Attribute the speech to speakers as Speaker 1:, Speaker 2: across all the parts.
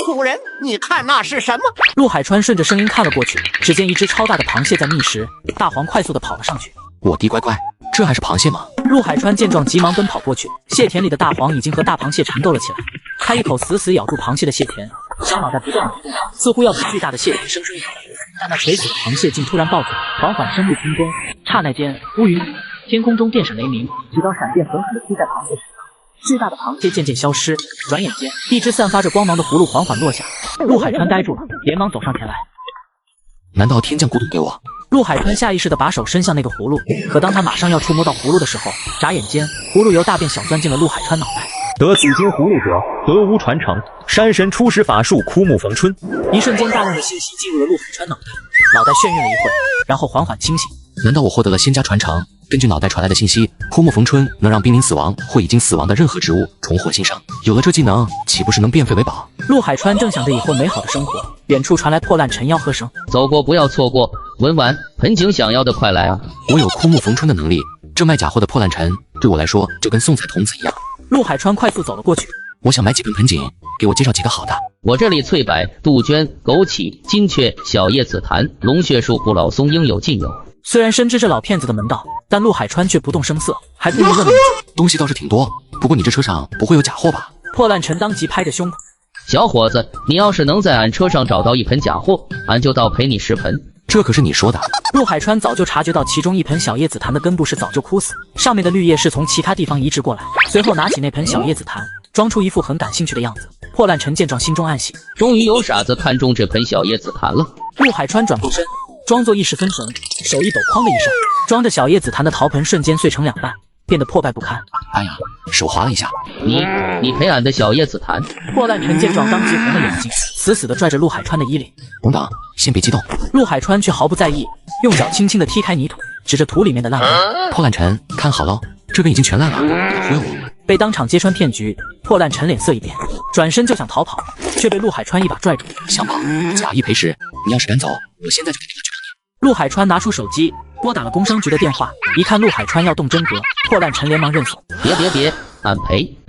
Speaker 1: 主人，你看那是什么？
Speaker 2: 陆海川顺着声音看了过去，只见一只超大的螃蟹在觅食，大黄快速的跑了上去。
Speaker 3: 我的乖乖，这还是螃蟹吗？
Speaker 2: 陆海川见状急忙奔跑过去，蟹田里的大黄已经和大螃蟹缠斗了起来，他一口死死咬住螃蟹的蟹田，小脑袋不断的动，似乎要给巨大的蟹田生出一口气。但那垂死的螃蟹竟突然暴走，缓缓升入空中，刹那间乌云密布，天空中电闪雷鸣，几道闪电狠狠地劈在螃蟹身上。巨大的螃蟹渐渐消失，转眼间，一只散发着光芒的葫芦缓缓落下。陆海川呆住了，连忙走上前来。
Speaker 3: 难道天降古董给我？
Speaker 2: 陆海川下意识地把手伸向那个葫芦，可当他马上要触摸到葫芦的时候，眨眼间，葫芦由大变小，钻进了陆海川脑袋。
Speaker 4: 得紫金葫芦者，得无传承。山神初始法术，枯木逢春。
Speaker 2: 一瞬间，大量的信息进入了陆海川脑袋，脑袋眩晕了一会，然后缓缓清醒。
Speaker 3: 难道我获得了仙家传承？根据脑袋传来的信息，枯木逢春能让濒临死亡或已经死亡的任何植物重获新生。有了这技能，岂不是能变废为宝？
Speaker 2: 陆海川正想着以后美好的生活，远处传来破烂陈吆喝声：“
Speaker 5: 走过不要错过，文玩盆景想要的快来啊！”
Speaker 3: 我有枯木逢春的能力，这卖假货的破烂陈对我来说就跟送彩童子一样。
Speaker 2: 陆海川快速走了过去，
Speaker 3: 我想买几盆盆景，给我介绍几个好的。
Speaker 5: 我这里翠柏、杜鹃、枸杞、金雀、小叶紫檀、龙血树、不老松应有尽有。
Speaker 2: 虽然深知这老骗子的门道，但陆海川却不动声色，还不如问了一句：“
Speaker 3: 东西倒是挺多，不过你这车上不会有假货吧？”
Speaker 2: 破烂陈当即拍着胸脯：“
Speaker 5: 小伙子，你要是能在俺车上找到一盆假货，俺就倒赔你10盆。”
Speaker 3: 这可是你说的。
Speaker 2: 陆海川早就察觉到其中一盆小叶紫檀的根部是早就枯死，上面的绿叶是从其他地方移植过来。随后拿起那盆小叶紫檀，装出一副很感兴趣的样子。破烂陈见状心中暗喜，
Speaker 5: 终于有傻子看中这盆小叶紫檀了。
Speaker 2: 陆海川转过身，装作意识分神，手一抖，哐的一声，装着小叶紫檀的陶盆瞬间碎成2半，变得破败不堪。
Speaker 3: 哎呀，手滑了一下。
Speaker 5: 你赔俺的小叶紫檀！
Speaker 2: 破烂陈见状当即红了眼睛，死死地拽着陆海川的衣领。
Speaker 3: 等等，先别激动。
Speaker 2: 陆海川却毫不在意，用脚轻轻地踢开泥土，指着土里面的烂根。
Speaker 3: 破烂陈，看好喽，这根已经全烂了，别忽悠我。
Speaker 2: 被当场揭穿骗局，破烂陈脸色一变，转身就想逃跑，却被陆海川一把拽住。
Speaker 3: 想跑，假一赔10，你要是敢走，我现在就给你个绝了。
Speaker 2: 陆海川拿出手机，拨打了工商局的电话。一看陆海川要动真格，破烂陈连忙认怂：“
Speaker 5: 别，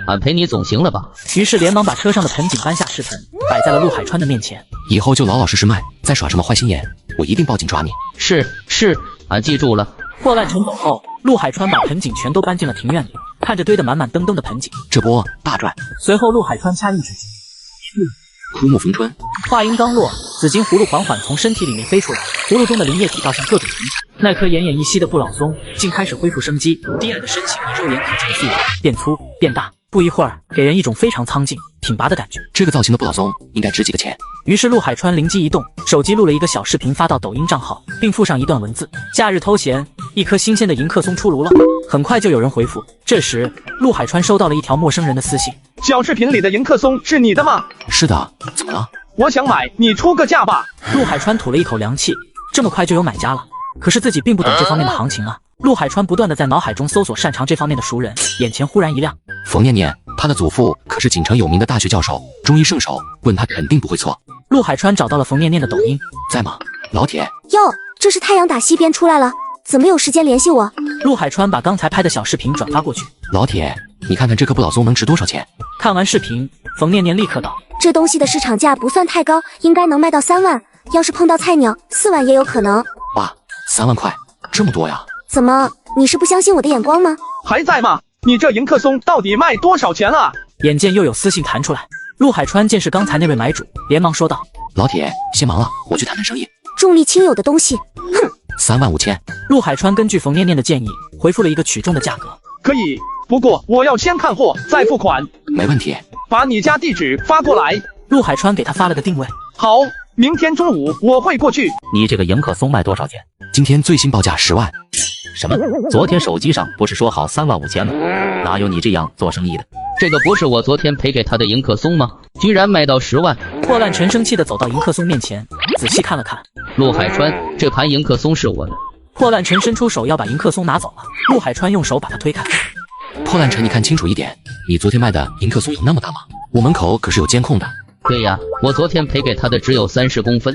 Speaker 5: 俺赔你总行了吧？”
Speaker 2: 于是连忙把车上的盆景搬下试盆，摆在了陆海川的面前。
Speaker 3: 以后就老老实实卖，再耍什么坏心眼，我一定报警抓你。
Speaker 5: 是，俺记住了。
Speaker 2: 破烂陈走后，陆海川把盆景全都搬进了庭院里，看着堆得满满登登的盆景，
Speaker 3: 这波大赚。
Speaker 2: 随后陆海川掐一指诀，
Speaker 3: 枯木逢春。
Speaker 2: 话音刚落，紫金葫芦缓缓从身体里面飞出来，葫芦中的灵液体倒向各种云彩。那颗奄奄一息的不老松竟开始恢复生机，低矮的身形以肉眼可见的速度变粗变大，不一会儿给人一种非常苍劲挺拔的感觉。
Speaker 3: 这个造型的不老松应该值几个钱。
Speaker 2: 于是陆海川灵机一动，手机录了一个小视频发到抖音账号，并附上一段文字：假日偷闲，一颗新鲜的迎客松出炉了。很快就有人回复。这时陆海川收到了一条陌生人的私信：
Speaker 6: 小视频里的迎客松是你的吗？
Speaker 3: 是的，怎么了？
Speaker 6: 我想买，你出个价吧。
Speaker 2: 陆海川吐了一口凉气，这么快就有买家了？可是自己并不懂这方面的行情啊。陆海川不断的在脑海中搜索擅长这方面的熟人，眼前忽然一亮，
Speaker 3: 冯念念，他的祖父可是锦城有名的大学教授，中医圣手，问他肯定不会错。
Speaker 2: 陆海川找到了冯念念的抖音。
Speaker 3: 在吗？老铁。
Speaker 7: 哟，这是太阳打西边出来了，怎么有时间联系我？
Speaker 2: 陆海川把刚才拍的小视频转发过去。
Speaker 3: 老铁，你看看这颗不老松能值多少钱？
Speaker 2: 看完视频，冯念念立刻道：
Speaker 7: 这东西的市场价不算太高，应该能卖到3万，要是碰到菜鸟，4万也有可能。
Speaker 3: 哇，3万块，这么多呀？
Speaker 7: 怎么，你是不相信我的眼光吗？
Speaker 6: 还在吗？你这迎客松到底卖多少钱啊？
Speaker 2: 眼见又有私信弹出来，陆海川见是刚才那位买主，连忙说道：
Speaker 3: 老铁，先忙了，我去谈谈生意。
Speaker 7: 重力轻有的东西，哼
Speaker 3: ！3万5千。
Speaker 2: 陆海川根据冯念念的建议，回复了一个取中的价格。
Speaker 6: 可以，不过我要先看货再付款。
Speaker 3: 没问题。
Speaker 6: 把你家地址发过来。
Speaker 2: 陆海川给他发了个定位。
Speaker 6: 好，明天中午我会过去。
Speaker 4: 你这个迎客松卖多少钱？
Speaker 3: 今天最新报价10万。
Speaker 4: 什么？昨天手机上不是说好3万5千吗？哪有你这样做生意的？
Speaker 5: 这个不是我昨天赔给他的迎客松吗？居然卖到10万！
Speaker 2: 破烂陈生气地走到迎客松面前，仔细看了看。
Speaker 5: 陆海川，这盘迎客松是我的。
Speaker 2: 破烂陈伸出手要把迎客松拿走了，陆海川用手把他推开。
Speaker 3: 破烂陈，你看清楚一点，你昨天卖的迎客松有那么大吗？我门口可是有监控的。
Speaker 5: 对呀，我昨天赔给他的只有30公分，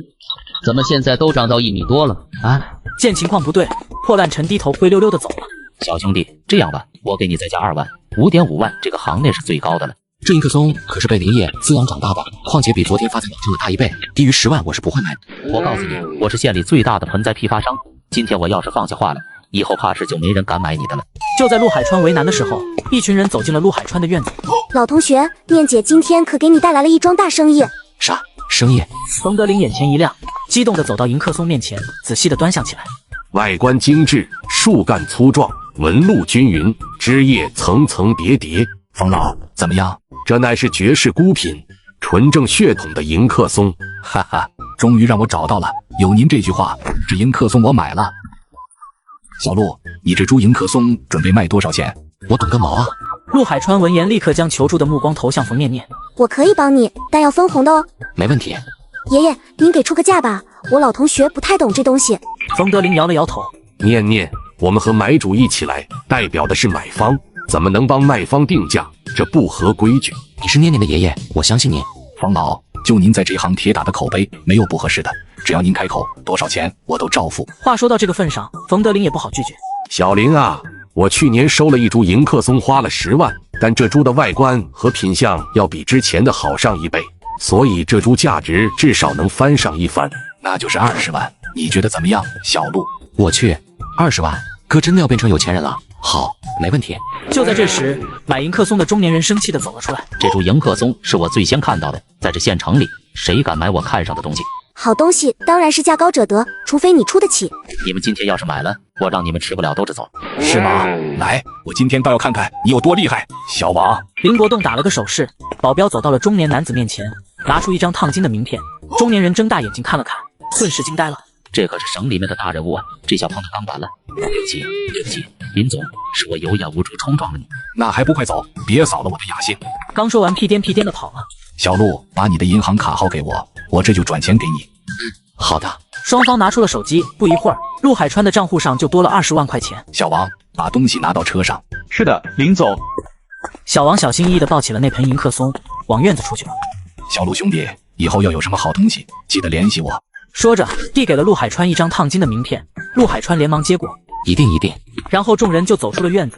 Speaker 5: 怎么现在都长到1米多了啊？
Speaker 2: 见情况不对，破烂陈低头灰溜溜地走了。
Speaker 4: 小兄弟，这样吧，我给你再加2万，5.5万，这个行内是最高的了。
Speaker 3: 这迎客松可是被林业滋养长大的，况且比昨天发财宝挣了大1倍，低于10万我是不会买的。
Speaker 4: 我告诉你，我是县里最大的盆栽批发商，今天我要是放下话来，以后怕是就没人敢买你的了。
Speaker 2: 就在陆海川为难的时候，一群人走进了陆海川的院子。
Speaker 7: 老同学，念姐今天可给你带来了一桩大生意。
Speaker 3: 啥生意？
Speaker 2: 冯德林眼前一亮，激动地走到迎客松面前，仔细地端详起来。
Speaker 8: 外观精致，树干粗壮，纹路均匀，枝叶层层叠叠。
Speaker 3: 冯老，怎么样？
Speaker 8: 这乃是绝世孤品，纯正血统的迎客松。
Speaker 3: 哈哈，终于让我找到了。有您这句话，这迎客松我买了。小陆，你这株迎客松准备卖多少钱？我懂个毛啊！
Speaker 2: 陆海川闻言，立刻将求助的目光投向冯念念。
Speaker 7: 我可以帮你，但要分红的哦。
Speaker 3: 没问题。
Speaker 7: 爷爷，您给出个价吧，我老同学不太懂这东西。
Speaker 2: 冯德林摇了摇头。
Speaker 8: 念念，我们和买主一起来，代表的是买方，怎么能帮卖方定价？这不合规矩。
Speaker 3: 你是念念的爷爷，我相信您。冯老，就您在这行铁打的口碑，没有不合适的，只要您开口，多少钱我都照付。
Speaker 2: 话说到这个份上，冯德林也不好拒绝。
Speaker 8: 小林啊，我去年收了一株迎客松，花了10万，但这株的外观和品相要比之前的好上1倍，所以这株价值至少能翻上一番。
Speaker 3: 那就是20万，你觉得怎么样，小陆？我去，20万，哥真的要变成有钱人了？好，没问题。
Speaker 2: 就在这时，买迎客松的中年人生气地走了出来。
Speaker 4: 这株迎客松是我最先看到的，在这县城里，谁敢买我看上的东西？
Speaker 7: 好东西当然是价高者得，除非你出得起。
Speaker 4: 你们今天要是买了，我让你们吃不了兜着走。
Speaker 3: 是吗？来，我今天倒要看看你有多厉害，小王。
Speaker 2: 林国栋打了个手势，保镖走到了中年男子面前，拿出一张烫金的名片。中年人睁大眼睛看了看，顿时惊呆了。
Speaker 4: 这可是省里面的大人物啊！这下碰到钢板了。对不起，林总，是我有眼无珠冲撞了你。
Speaker 3: 那还不快走，别扫了我的雅兴。
Speaker 2: 刚说完，屁颠屁颠的跑了。
Speaker 3: 小陆，把你的银行卡号给我，我这就转钱给你。好的。
Speaker 2: 双方拿出了手机，不一会儿，陆海川的账户上就多了20万块钱。
Speaker 3: 小王，把东西拿到车上。
Speaker 6: 是的，林总。
Speaker 2: 小王小心翼翼地抱起了那盆迎客松，往院子出去了。
Speaker 3: 小陆兄弟，以后要有什么好东西，记得联系我。
Speaker 2: 说着，递给了陆海川一张烫金的名片。陆海川连忙接过，
Speaker 3: 一定。
Speaker 2: 然后众人就走出了院子。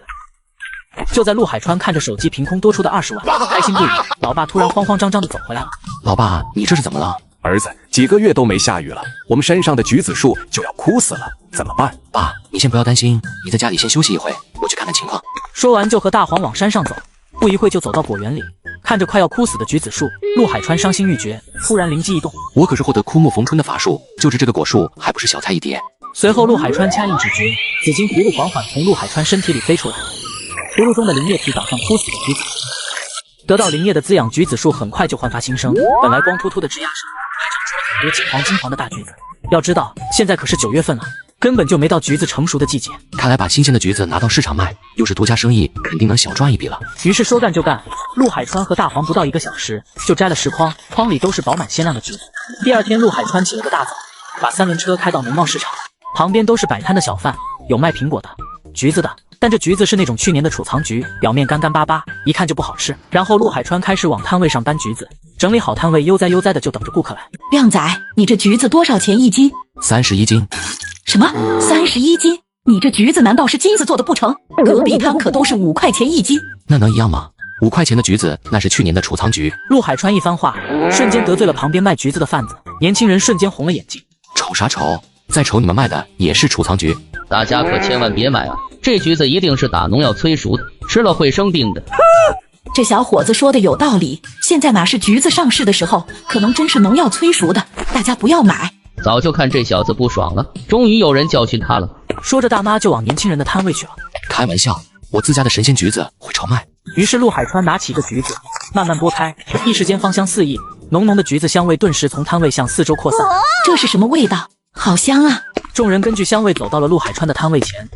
Speaker 2: 就在陆海川看着手机凭空多出的20万，开心不已，老爸突然慌慌张张地走回来了。
Speaker 3: 老爸，你这是怎么了？
Speaker 9: 儿子，几个月都没下雨了，我们山上的橘子树就要枯死了，怎么办？
Speaker 3: 爸，你先不要担心，你在家里先休息一会，我去看看情况。
Speaker 2: 说完就和大黄往山上走，不一会就走到果园里，看着快要枯死的橘子树，陆海川伤心欲绝，突然灵机一动，
Speaker 3: 我可是获得枯木逢春的法术，就植这个果树还不是小菜一碟。
Speaker 2: 随后陆海川掐印指诀，紫金葫芦缓缓从陆海川身体里飞出来，葫芦中的灵液体打上枯死的橘子树，得到灵液的滋养，橘子树很快就焕发新生，本来光秃秃的枝桠上还长出了很多金黄的大橘子。要知道现在可是9月份了，根本就没到橘子成熟的季节。
Speaker 3: 看来把新鲜的橘子拿到市场卖，又是独家生意，肯定能小赚一笔了。
Speaker 2: 于是说干就干，陆海川和大黄不到1个小时就摘了10筐，筐里都是饱满鲜亮的橘子。第二天，陆海川起了个大早，把3轮车开到农贸市场，旁边都是摆摊的小贩，有卖苹果的、橘子的，但这橘子是那种去年的储藏橘，表面干干巴巴，一看就不好吃。然后陆海川开始往摊位上搬橘子，整理好摊位，悠哉悠哉的就等着顾客来。
Speaker 10: 靓仔，你这橘子多少钱一斤
Speaker 3: ？31斤。
Speaker 10: 什么？31斤？你这橘子难道是金子做的不成？隔壁摊可都是5块钱一斤。
Speaker 3: 那能一样吗？5块钱的橘子那是去年的储藏橘。
Speaker 2: 陆海川一番话，瞬间得罪了旁边卖橘子的贩子，年轻人瞬间红了眼睛。
Speaker 3: 瞅啥瞅？再瞅你们卖的也是储藏橘。
Speaker 5: 大家可千万别买啊！这橘子一定是打农药催熟的，吃了会生病的。
Speaker 10: 这小伙子说的有道理，现在哪是橘子上市的时候，可能真是农药催熟的，大家不要买。
Speaker 5: 早就看这小子不爽了，终于有人教训他了。
Speaker 2: 说着，大妈就往年轻人的摊位去了。
Speaker 3: 开玩笑，我自家的神仙橘子会超卖。
Speaker 2: 于是陆海川拿起一个橘子，慢慢剥开，一时间芳香四溢，浓浓的橘子香味顿时从摊位向四周扩散。
Speaker 10: 这是什么味道？好香啊！
Speaker 2: 众人根据香味走到了陆海川的摊位前，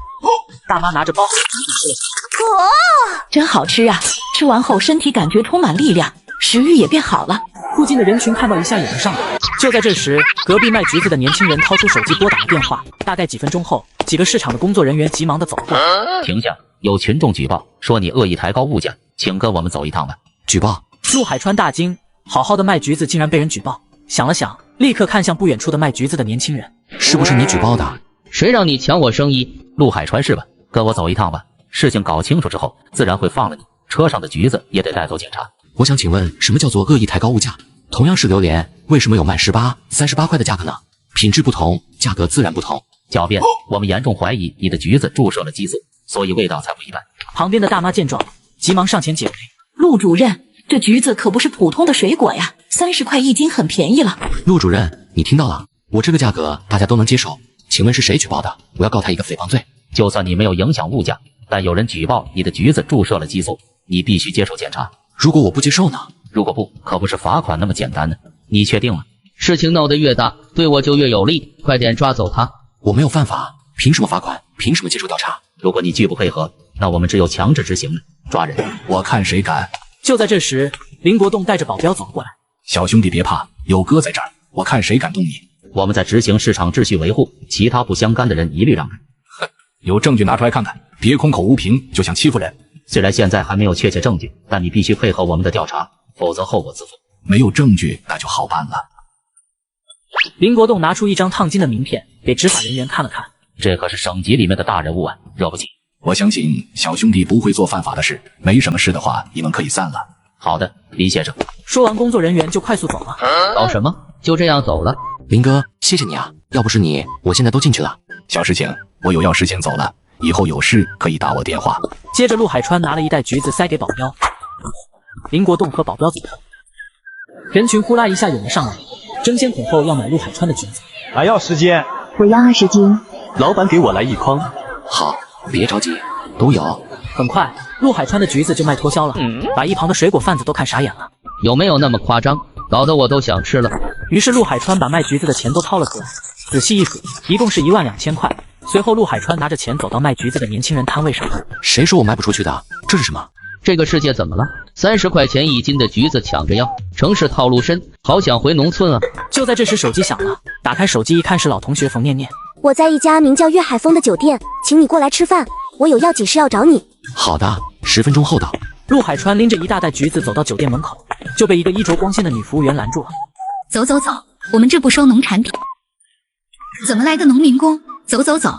Speaker 2: 大妈拿着包好的橘子吃了起
Speaker 10: 来，真好吃啊！吃完后身体感觉充满力量，食欲也变好了。
Speaker 2: 附近的人群看到一下也能上来。就在这时，隔壁卖橘子的年轻人掏出手机拨打了电话。大概几分钟后，几个市场的工作人员急忙的走过来。
Speaker 4: 停下！有群众举报说你恶意抬高物价，请跟我们走一趟吧。
Speaker 3: 举报！
Speaker 2: 陆海川大惊，好好的卖橘子竟然被人举报。想了想，立刻看向不远处的卖橘子的年轻人。
Speaker 3: 是不是你举报的？
Speaker 5: 谁让你抢我生意？
Speaker 4: 陆海川是吧？跟我走一趟吧。事情搞清楚之后，自然会放了你。车上的橘子也得带走检查。
Speaker 9: 我想请问，什么叫做恶意抬高物价？同样是榴莲，为什么有卖18、38块的价格呢？品质不同，价格自然不同。
Speaker 4: 狡辩，我们严重怀疑你的橘子注射了激素，所以味道才不一般。
Speaker 2: 旁边的大妈见状，急忙上前解围。
Speaker 10: 陆主任，这橘子可不是普通的水果呀，30块1斤很便宜了。
Speaker 9: 陆主任，你听到了，我这个价格大家都能接受，请问是谁举报的？我要告他一个诽谤罪。
Speaker 4: 就算你没有影响物价，但有人举报你的橘子注射了激素，你必须接受检查。
Speaker 9: 如果我不接受呢？
Speaker 4: 如果不，可不是罚款那么简单的。你确定了？
Speaker 5: 事情闹得越大，对我就越有利，快点抓走他。
Speaker 9: 我没有犯法，凭什么罚款？凭什么接受调查？
Speaker 4: 如果你拒不配合，那我们只有强制执行了，抓人。
Speaker 3: 我看谁敢！
Speaker 2: 就在这时，林国栋带着保镖走过来。
Speaker 3: 小兄弟别怕，有哥在这儿，我看谁敢动你。
Speaker 4: 我们在执行市场秩序维护，其他不相干的人一律让开。
Speaker 3: 哼，有证据拿出来看看，别空口无凭就想欺负人。
Speaker 4: 虽然现在还没有确切证据，但你必须配合我们的调查，否则后果自负。
Speaker 3: 没有证据那就好办了。
Speaker 2: 林国栋拿出一张烫金的名片给执法人员看了看，
Speaker 4: 这可是省级里面的大人物啊，惹不起。
Speaker 3: 我相信小兄弟不会做犯法的事，没什么事的话，你们可以散了。
Speaker 4: 好的，林先生。
Speaker 2: 说完，工作人员就快速走了。
Speaker 5: 搞什么？就这样走了？
Speaker 9: 林哥，谢谢你啊，要不是你，我现在都进去了。
Speaker 3: 小事情，我有要事先走了，以后有事可以打我电话。
Speaker 2: 接着，陆海川拿了一袋橘子塞给保镖，林国栋和保镖走了。人群呼啦一下涌了上来，争先恐后要买陆海川的橘子。
Speaker 6: 还要时间？
Speaker 7: 我要20斤。
Speaker 6: 老板给我来1筐。
Speaker 9: 好，别着急，都有。
Speaker 2: 很快，陆海川的橘子就卖脱销了，把一旁的水果贩子都看傻眼了。
Speaker 5: 有没有那么夸张？搞得我都想吃了。
Speaker 2: 于是陆海川把卖橘子的钱都掏了出来，仔细一数，一共是12000块。随后，陆海川拿着钱走到卖橘子的年轻人摊位上。
Speaker 9: 谁说我卖不出去的？这是什么？
Speaker 5: 这个世界怎么了？30块钱1斤的橘子抢着要，城市套路深，好想回农村啊！
Speaker 2: 就在这时，手机响了，打开手机一看是老同学冯念念。
Speaker 7: 我在一家名叫粤海丰的酒店，请你过来吃饭，我有要紧事要找你。
Speaker 9: 好的，10分钟后到。
Speaker 2: 陆海川拎着一大袋橘子走到酒店门口，就被一个衣着光鲜的女服务员拦住了。
Speaker 11: 走走走，我们这不收农产品。怎么来个农民工？走走走。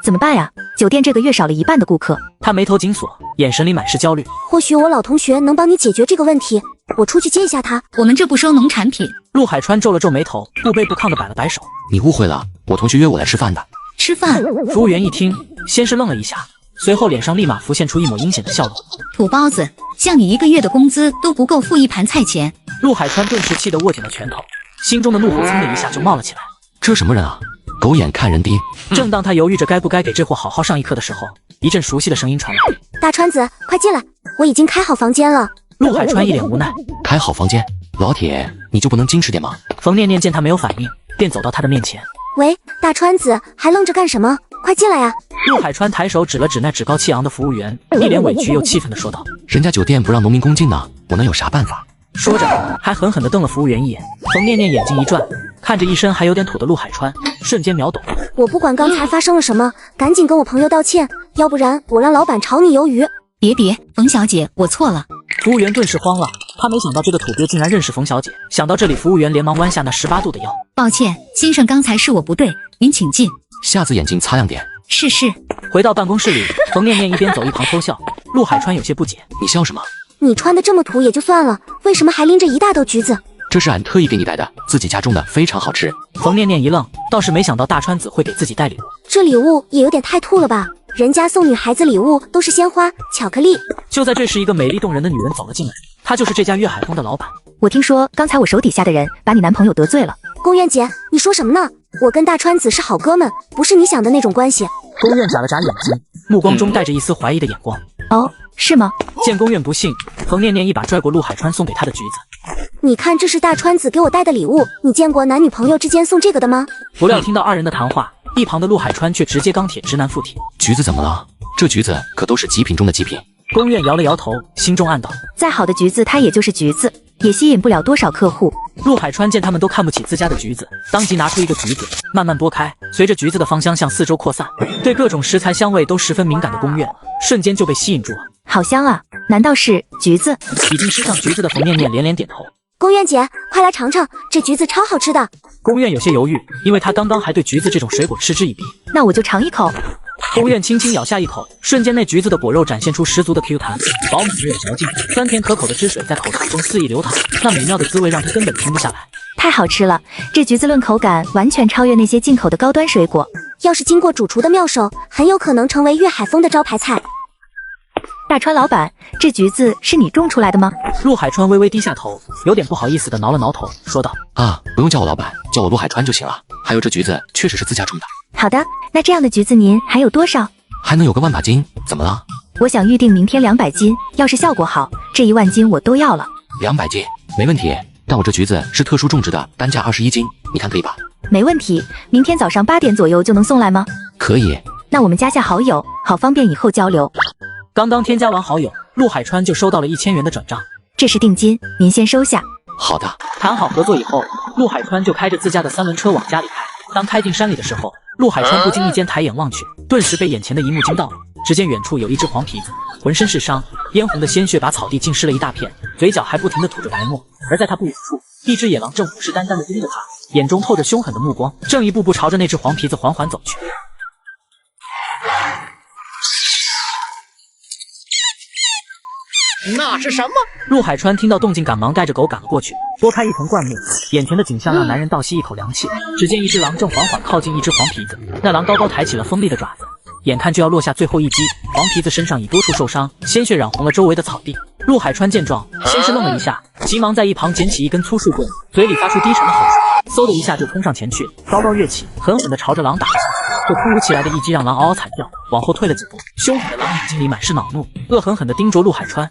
Speaker 12: 怎么办呀？酒店这个月少了1半的顾客。
Speaker 2: 他眉头紧锁，眼神里满是焦虑。
Speaker 7: 或许我老同学能帮你解决这个问题，我出去接一下他。
Speaker 11: 我们这不收农产品。
Speaker 2: 陆海川皱了皱眉头，不卑不亢地摆了摆手。
Speaker 9: 你误会了，我同学约我来吃饭的。
Speaker 11: 吃饭？
Speaker 2: 服务员一听，先是愣了一下，随后脸上立马浮现出一抹阴险的笑容。
Speaker 11: 土包子，像你1个月的工资都不够付1盘菜钱。
Speaker 2: 陆海川顿时气得握紧了拳头，心中的怒火噌的一下就冒了起来。
Speaker 9: 这什么人啊？狗眼看人低。
Speaker 2: 正当他犹豫着该不该给这货好好上一课的时候，一阵熟悉的声音传来：“
Speaker 7: 大川子，快进来，我已经开好房间了。”
Speaker 2: 陆海川一脸无奈：“
Speaker 9: 开好房间，老铁，你就不能矜持点吗？”
Speaker 2: 冯念念见他没有反应，便走到他的面前：“
Speaker 7: 喂，大川子，还愣着干什么？快进来呀！”
Speaker 2: 陆海川抬手指了指那趾高气昂的服务员，一脸委屈又气愤地说道：“
Speaker 9: 人家酒店不让农民工进呢，我能有啥办法？”
Speaker 2: 说着，还狠狠地瞪了服务员一眼。冯念念眼睛一转，看着一身还有点土的陆海川，瞬间秒懂。
Speaker 7: 我不管刚才发生了什么，赶紧跟我朋友道歉，要不然我让老板炒你鱿鱼。
Speaker 11: 别，冯小姐，我错了。
Speaker 2: 服务员顿时慌了，他没想到这个土鳖竟然认识冯小姐。想到这里，服务员连忙弯下那18度的腰。
Speaker 11: 抱歉，先生，刚才是我不对，您请进。
Speaker 9: 下次眼睛擦亮点。
Speaker 11: 是。
Speaker 2: 回到办公室里，冯念念一边走一旁偷笑。陆海川有些不解：“
Speaker 9: 你笑什么？
Speaker 7: 你穿的这么土也就算了，为什么还拎着一大兜橘子？”
Speaker 9: 这是俺特意给你带的，自己家种的，非常好吃。
Speaker 2: 冯念念一愣，倒是没想到大川子会给自己带礼物。
Speaker 7: 这礼物也有点太吐了吧？人家送女孩子礼物都是鲜花、巧克力。
Speaker 2: 就在这时，一个美丽动人的女人走了进来，她就是这家粤海丰的老板。
Speaker 12: 我听说刚才我手底下的人把你男朋友得罪了。
Speaker 7: 宫苑姐，你说什么呢？我跟大川子是好哥们，不是你想的那种关系。
Speaker 2: 宫苑眨了眨眼睛，目光中带着一丝怀疑的眼光。
Speaker 12: 哦，是吗？
Speaker 2: 见宫苑不信，冯念念一把拽过陆海川送给他的橘子。
Speaker 7: 你看，这是大川子给我带的礼物，你见过男女朋友之间送这个的吗？
Speaker 2: 不料听到二人的谈话，一旁的陆海川却直接钢铁直男附体。
Speaker 9: 橘子怎么了？这橘子可都是极品中的极品。
Speaker 2: 宫苑摇了摇头，心中暗道：
Speaker 12: 再好的橘子，它也就是橘子，也吸引不了多少客户。
Speaker 2: 陆海川见他们都看不起自家的橘子，当即拿出一个橘子，慢慢剥开，随着橘子的芳香向四周扩散，对各种食材香味都十分敏感的宫苑，瞬间就被吸引住了。
Speaker 12: 好香啊！难道是橘子？
Speaker 2: 已经吃上橘子的冯念念连连点头。
Speaker 7: 宫苑姐，快来尝尝，这橘子超好吃的。
Speaker 2: 宫苑有些犹豫，因为他刚刚还对橘子这种水果嗤之以鼻。
Speaker 12: 那我就尝一口。
Speaker 2: 宫苑轻轻咬下一口，瞬间那橘子的果肉展现出十足的 Q 弹，饱满而有嚼劲，酸甜可口的汁水在口腔中肆意流淌，那美妙的滋味让他根本停不下来。
Speaker 12: 太好吃了，这橘子论口感完全超越那些进口的高端水果。
Speaker 7: 要是经过主厨的妙手，很有可能成为粤海风的招牌菜。
Speaker 12: 大川老板，这橘子是你种出来的吗？
Speaker 2: 陆海川微微低下头，有点不好意思的挠了挠头，说道：
Speaker 9: 啊，不用叫我老板，叫我陆海川就行了。还有这橘子确实是自家种的。
Speaker 12: 好的，那这样的橘子您还有多少？
Speaker 9: 还能有个1万把斤，怎么了？
Speaker 12: 我想预定明天200斤，要是效果好，这1万斤我都要了。
Speaker 9: 200斤没问题，但我这橘子是特殊种植的，单价21斤，你看可以吧？
Speaker 12: 没问题，明天早上8点左右就能送来吗？
Speaker 9: 可以。
Speaker 12: 那我们加下好友，好方便以后交流。
Speaker 2: 刚刚添加完好友，陆海川就收到了1000元的转账，
Speaker 12: 这是定金，您先收下。
Speaker 9: 好的。
Speaker 2: 谈好合作以后，陆海川就开着自家的3轮车往家里开。当开进山里的时候，陆海川不经意间抬眼望去，顿时被眼前的一幕惊到了。只见远处有一只黄皮子，浑身是伤，嫣红的鲜血把草地浸湿了一大片，嘴角还不停地吐着白沫。而在他不远处，一只野狼正虎视眈眈地盯着他，眼中透着凶狠的目光，正一步步朝着那只黄皮子缓缓走去。
Speaker 1: 那是什么？
Speaker 2: 陆海川听到动静，赶忙带着狗赶了过去，拨开一丛灌木，眼前的景象让男人倒吸一口凉气。只见一只狼正缓缓靠近一只黄皮子，那狼高高抬起了锋利的爪子，眼看就要落下最后一击。黄皮子身上已多处受伤，鲜血染红了周围的草地。陆海川见状，先是愣了一下，急忙在一旁捡起一根粗树棍，嘴里发出低沉的吼声，嗖的一下就冲上前去，高高跃起，狠狠地朝着狼打了下去。这突如其来的一击让狼嗷嗷惨叫，往后退了几步，凶狠的狼眼睛里满是恼怒，恶狠狠地盯着陆海川。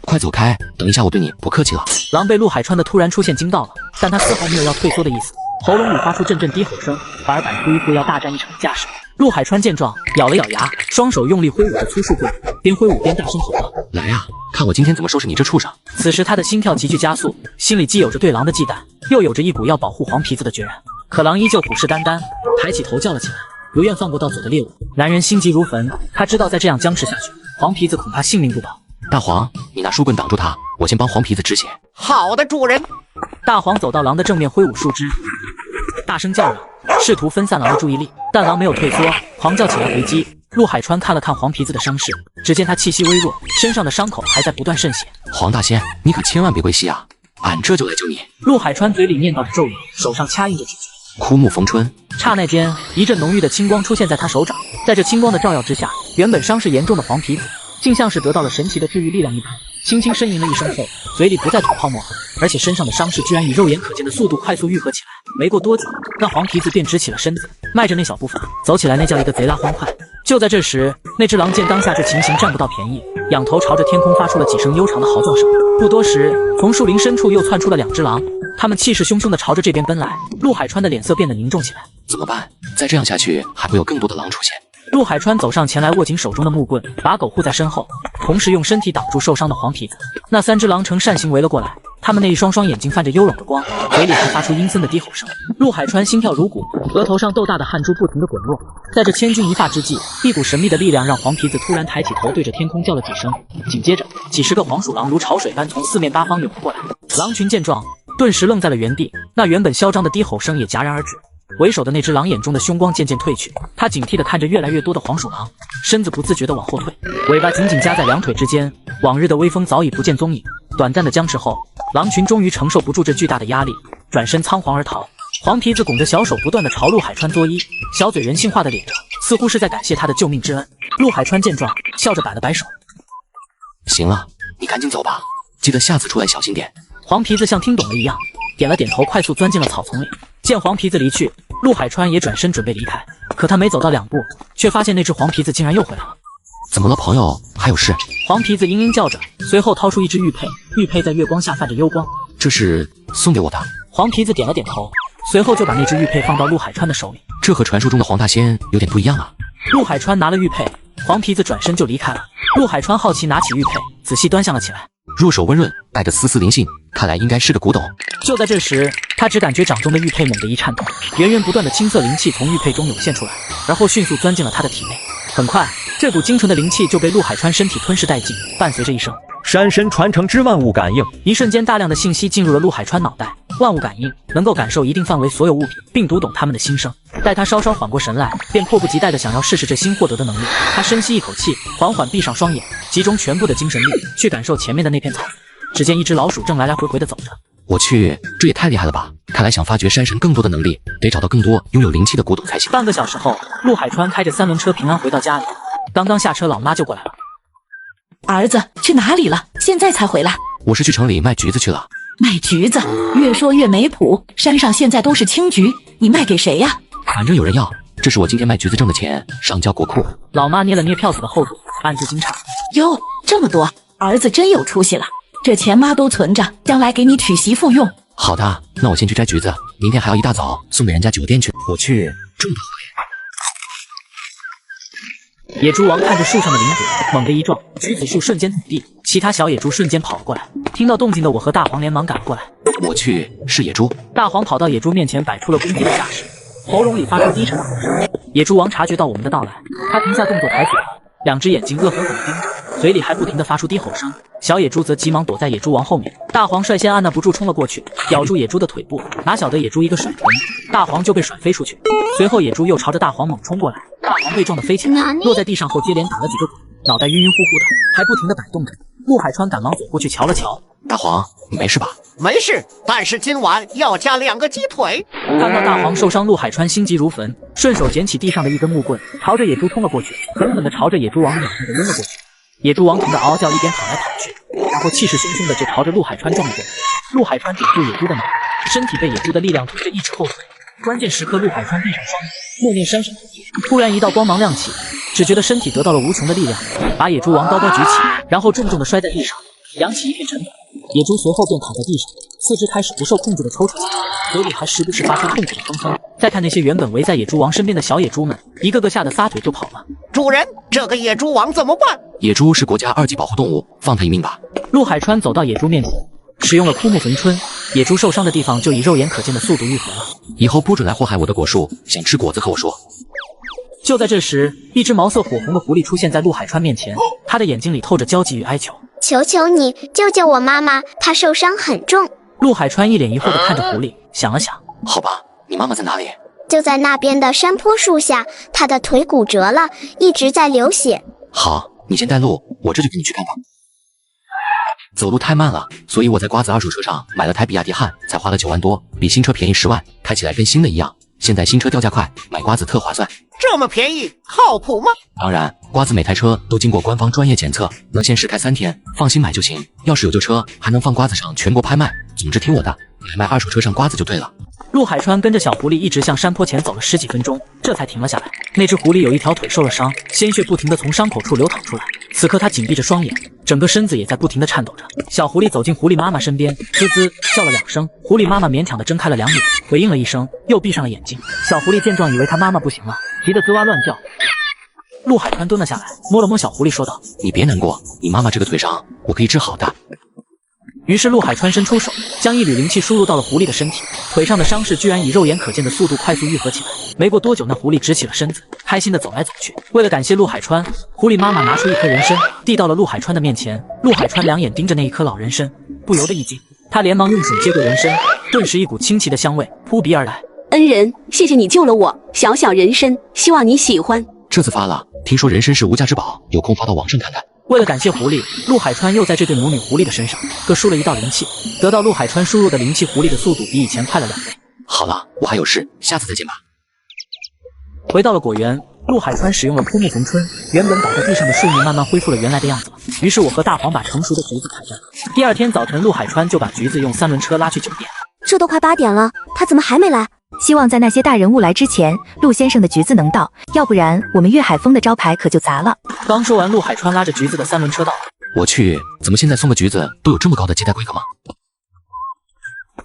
Speaker 9: 快走开，等一下我对你不客气了。
Speaker 2: 狼被陆海川的突然出现惊到了，但他丝毫没有要退缩的意思，喉咙里发出阵阵低吼声，反而摆出一副要大战一场的架势。陆海川见状，咬了咬牙，双手用力挥舞着粗树棍，边挥舞边大声吼道：
Speaker 9: 来啊，看我今天怎么收拾你这畜生！
Speaker 2: 此时他的心跳急剧加速，心里既有着对狼的忌惮，又有着一股要保护黄皮子的决然。可狼依旧虎视眈眈，抬起头叫了起来，不愿放过到走的猎物。男人心急如焚，他知道再这样僵持下去，黄皮子恐怕性命不保。
Speaker 9: 大黄，你拿树棍挡住他，我先帮黄皮子止血。
Speaker 1: 好的，主人。
Speaker 2: 大黄走到狼的正面，挥舞树枝，大声叫嚷，试图分散狼的注意力，但狼没有退缩，狂叫起来回击。陆海川看了看黄皮子的伤势，只见他气息微弱，身上的伤口还在不断渗血。
Speaker 9: 黄大仙，你可千万别归西啊，俺这就来救你。
Speaker 2: 陆海川嘴里念叨着咒语，手上掐印着指诀。
Speaker 9: 枯木逢春，
Speaker 2: 刹那间，一阵浓郁的青光出现在他手掌，在这青光的照耀之下，原本伤势严重的黄皮子竟像是得到了神奇的治愈力量一般，轻轻呻吟了一声后，嘴里不再吐泡沫，而且身上的伤势居然以肉眼可见的速度快速愈合起来。没过多久，那黄皮子便直起了身子，迈着那小步伐走起来，那叫一个贼拉欢快。就在这时，那只狼见当下这情形占不到便宜，仰头朝着天空发出了几声悠长的嚎叫声。不多时，从树林深处又窜出了2只狼，他们气势汹汹地朝着这边奔来。陆海川的脸色变得凝重起来，
Speaker 9: 怎么办？再这样下去，还会有更多的狼出现。
Speaker 2: 陆海川走上前来，握紧手中的木棍，把狗护在身后，同时用身体挡住受伤的黄皮子。那3只狼呈扇形围了过来，他们那一双双眼睛泛着幽冷的光，嘴里还发出阴森的低吼声。陆海川心跳如鼓，额头上豆大的汗珠不停地滚落。在这千钧一发之际，一股神秘的力量让黄皮子突然抬起头，对着天空叫了几声，紧接着几十个黄鼠狼如潮水般从4面8方涌了过来。狼群见状，顿时愣在了原地，那原本嚣张的低吼声也戛然而止。为首的那只狼眼中的凶光渐渐褪去，他警惕地看着越来越多的黄鼠狼，身子不自觉地往后退，尾巴紧紧夹在2腿之间，往日的威风早已不见踪影。短暂的僵持后，狼群终于承受不住这巨大的压力，转身仓皇而逃。黄皮子拱着小手不断地朝陆海川作揖，小嘴人性化的咧着，似乎是在感谢他的救命之恩。陆海川见状，笑着摆了摆手：
Speaker 9: 行了，你赶紧走吧，记得下次出来小心点。
Speaker 2: 黄皮子像听懂了一样，点了点头，快速钻进了草丛里。见黄皮子离去，陆海川也转身准备离开，可他没走到2步，却发现那只黄皮子竟然又回来了。
Speaker 9: 怎么了，朋友？还有事？
Speaker 2: 黄皮子嘤嘤叫着，随后掏出一只玉佩，玉佩在月光下泛着幽光。
Speaker 9: 这是送给我的。
Speaker 2: 黄皮子点了点头，随后就把那只玉佩放到陆海川的手里。
Speaker 9: 这和传说中的黄大仙有点不一样啊。
Speaker 2: 陆海川拿了玉佩，黄皮子转身就离开了。陆海川好奇拿起玉佩，仔细端详了起来。
Speaker 9: 入手温润，带着丝丝灵性，看来应该是个古董。
Speaker 2: 就在这时，他只感觉掌中的玉佩猛地一颤动，源源不断的青色灵气从玉佩中涌现出来，而后迅速钻进了他的体内。很快，这股精纯的灵气就被陆海川身体吞噬殆尽，伴随着一声
Speaker 6: 山神传承之万物感应，
Speaker 2: 一瞬间大量的信息进入了陆海川脑袋，万物感应，能够感受一定范围所有物品，并读懂他们的心声。待他稍稍缓过神来，便迫不及待地想要试试这新获得的能力。他深吸一口气，缓缓闭上双眼，集中全部的精神力去感受前面的那片草原。只见一只老鼠正来来回回地走着。
Speaker 9: 我去，这也太厉害了吧！看来想发掘山神更多的能力，得找到更多拥有灵气的古董才行。
Speaker 2: 半个小时后，陆海川开着三轮车平安回到家里。刚刚下车，老妈就过来了。
Speaker 10: 儿子去哪里了？现在才回来？
Speaker 9: 我是去城里卖橘子去了。
Speaker 10: 卖橘子？越说越没谱。山上现在都是青橘，你卖给谁呀？
Speaker 9: 反正有人要，这是我今天卖橘子挣的钱，上交国库。
Speaker 2: 老妈捏了捏票子的厚度，暗自惊诧。
Speaker 10: 哟，这么多，儿子真有出息了。这钱妈都存着，将来给你娶媳妇用。
Speaker 9: 好的，那我先去摘橘子，明天还要一大早送给人家酒店去。我去，这么大
Speaker 2: 河野猪王看着树上的灵果，猛地一撞，橘子树瞬间倒地，其他小野猪瞬间跑了过来。听到动静的我和大黄连忙赶了过来。
Speaker 9: 我去，是野猪！
Speaker 2: 大黄跑到野猪面前，摆出了攻击的架势，喉咙里发出低沉的吼声。野猪王察觉到我们的到来，他停下动作，抬起头，两只眼睛恶狠狠地盯着，嘴里还不停地发出低吼声。小野猪则急忙躲在野猪王后面。大黄率先按捺不住冲了过去，咬住野猪的腿部，哪晓得野猪一个甩臀，大黄就被甩飞出去。随后野猪又朝着大黄猛冲过来，大黄被撞得飞起来，落在地上后接连打了几个滚，脑袋晕晕乎乎的，还不停地摆动着。陆海川赶忙走过去瞧了瞧，
Speaker 9: 大黄，你没事吧？
Speaker 1: 没事，但是今晚要加2个鸡腿。
Speaker 2: 看到大黄受伤，陆海川心急如焚，顺手捡起地上的一根木棍，朝着野猪冲了过去，狠狠地朝着野猪王脑袋给扔了过去。野猪王疼得嗷嗷叫，一边跑来跑去，然后气势汹汹的就朝着陆海川撞了过来。陆海川顶住野猪的脑袋，身体被野猪的力量推着一直后退。关键时刻，陆海川闭上双眼，默念山神口诀。突然一道光芒亮起，只觉得身体得到了无穷的力量，把野猪王高高举起，然后重重的摔在地上，扬起一片尘土。野猪随后便躺在地上，四肢开始不受控制的抽搐起来，嘴里还时不时发出痛苦的哼哼。再看那些原本围在野猪王身边的小野猪们，一个个吓得撒腿就跑了。
Speaker 1: 主人，这个野猪王怎么办？
Speaker 9: 野猪是国家2级保护动物，放它一命吧。
Speaker 2: 陆海川走到野猪面前，使用了枯木焚春，野猪受伤的地方就以肉眼可见的速度愈合了。
Speaker 9: 以后不准来祸害我的果树，想吃果子和我说。
Speaker 2: 就在这时，一只毛色火红的狐狸出现在陆海川面前，它的眼睛里透着焦急与哀求。
Speaker 7: 求求你救救我妈妈，她受伤很重。
Speaker 2: 陆海川一脸疑惑地看着狐狸，想了想，
Speaker 9: 好吧，你妈妈在哪里？
Speaker 7: 就在那边的山坡树下，她的腿骨折了，一直在流血。
Speaker 9: 好，你先带路，我这就跟你去看看。走路太慢了，所以我在瓜子二手车上买了台比亚迪汉，才花了9万多，比新车便宜10万，开起来跟新的一样。现在新车掉价快，买瓜子特划算。
Speaker 1: 这么便宜，靠谱吗？
Speaker 9: 当然，瓜子每台车都经过官方专业检测，能限时开3天，放心买就行。要是有旧车，还能放瓜子上全国拍卖。总之听我的，买卖二手车上瓜子就对了。
Speaker 2: 陆海川跟着小狐狸一直向山坡前走了10几分钟，这才停了下来。那只狐狸有一条腿受了伤，鲜血不停地从伤口处流淌出来。此刻它紧闭着双眼，整个身子也在不停地颤抖着。小狐狸走进狐狸妈妈身边，滋滋笑了2声。狐狸妈妈勉强地睁开了2眼，回应了一声，又闭上了眼睛。小狐狸见状，以为它妈妈不行了，急得滋哇乱叫。陆海川蹲了下来，摸了摸小狐狸，说道：“
Speaker 9: 你别难过，你妈妈这个腿伤，我可以治好的。”
Speaker 2: 于是陆海川伸出手，将一缕灵气输入到了狐狸的身体，腿上的伤势居然以肉眼可见的速度快速愈合起来。没过多久，那狐狸直起了身子，开心地走来走去。为了感谢陆海川，狐狸妈妈拿出一颗人参，递到了陆海川的面前。陆海川2眼盯着那一颗老人参，不由得一惊，他连忙用手接过人参，顿时一股清奇的香味扑鼻而来。
Speaker 13: 恩人，谢谢你救了我，小小人参，希望你喜欢。
Speaker 9: 这次发了，听说人参是无价之宝，有空发到网上看看。
Speaker 2: 为了感谢狐狸，陆海川又在这对母女狐狸的身上各输了1道灵气，得到陆海川输入的灵气，狐狸的速度比以前快了2倍。
Speaker 9: 好了，我还有事，下次再见吧。
Speaker 2: 回到了果园，陆海川使用了枯木逢春，原本倒在地上的树木慢慢恢复了原来的样子了。于是我和大黄把成熟的橘子采摘了。第2天早晨，陆海川就把橘子用3轮车拉去酒店。
Speaker 7: 这都快8点了，他怎么还没来？
Speaker 12: 希望在那些大人物来之前，陆先生的橘子能到，要不然我们粤海风的招牌可就砸了。
Speaker 2: 刚说完，陆海川拉着橘子的3轮车到了。
Speaker 9: 我去，怎么现在送个橘子都有这么高的接待规格吗？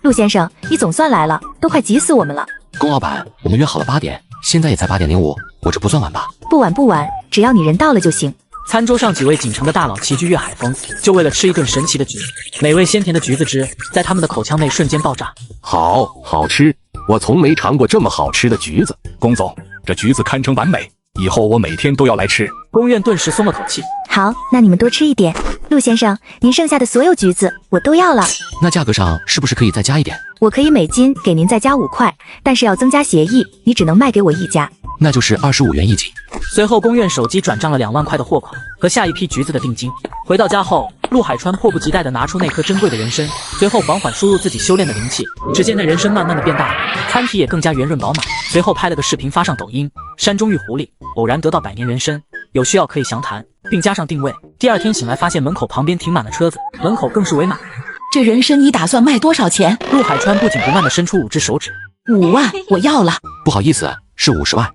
Speaker 12: 陆先生，你总算来了，都快急死我们了。
Speaker 9: 龚老板，我们约好了8点，现在也才8点05，我这不算晚吧？
Speaker 12: 不晚不晚，只要你人到了就行。
Speaker 2: 餐桌上几位锦城的大佬齐聚粤海风，就为了吃一顿神奇的橘子。美味鲜甜的橘子汁在他们的口腔内瞬间爆炸。
Speaker 8: 好吃，我从没尝过这么好吃的橘子。
Speaker 3: 龚总，这橘子堪称完美。以后我每天都要来吃。
Speaker 2: 宫院顿时松了口气。
Speaker 12: 好，那你们多吃一点。陆先生，您剩下的所有橘子我都要了。
Speaker 9: 那价格上是不是可以再加一点？
Speaker 12: 我可以每斤给您再加5块，但是要增加协议，你只能卖给我1家。
Speaker 9: 那就是25元一斤。
Speaker 2: 随后，宫院手机转账了2万块的货款和下一批橘子的定金。回到家后，陆海川迫不及待地拿出那颗珍贵的人参，随后缓缓输入自己修炼的灵气。只见那人参慢慢地变大了，餐体也更加圆润饱满。随后拍了个视频发上抖音。山中遇狐狸，偶然得到100年人参，有需要可以详谈，并加上定位。第二天醒来，发现门口旁边停满了车子，门口更是围满。
Speaker 10: 这人参你打算卖多少钱？
Speaker 2: 陆海川不紧不慢地伸出5只手指。
Speaker 10: 5万，我要了。
Speaker 9: 不好意思，是50万。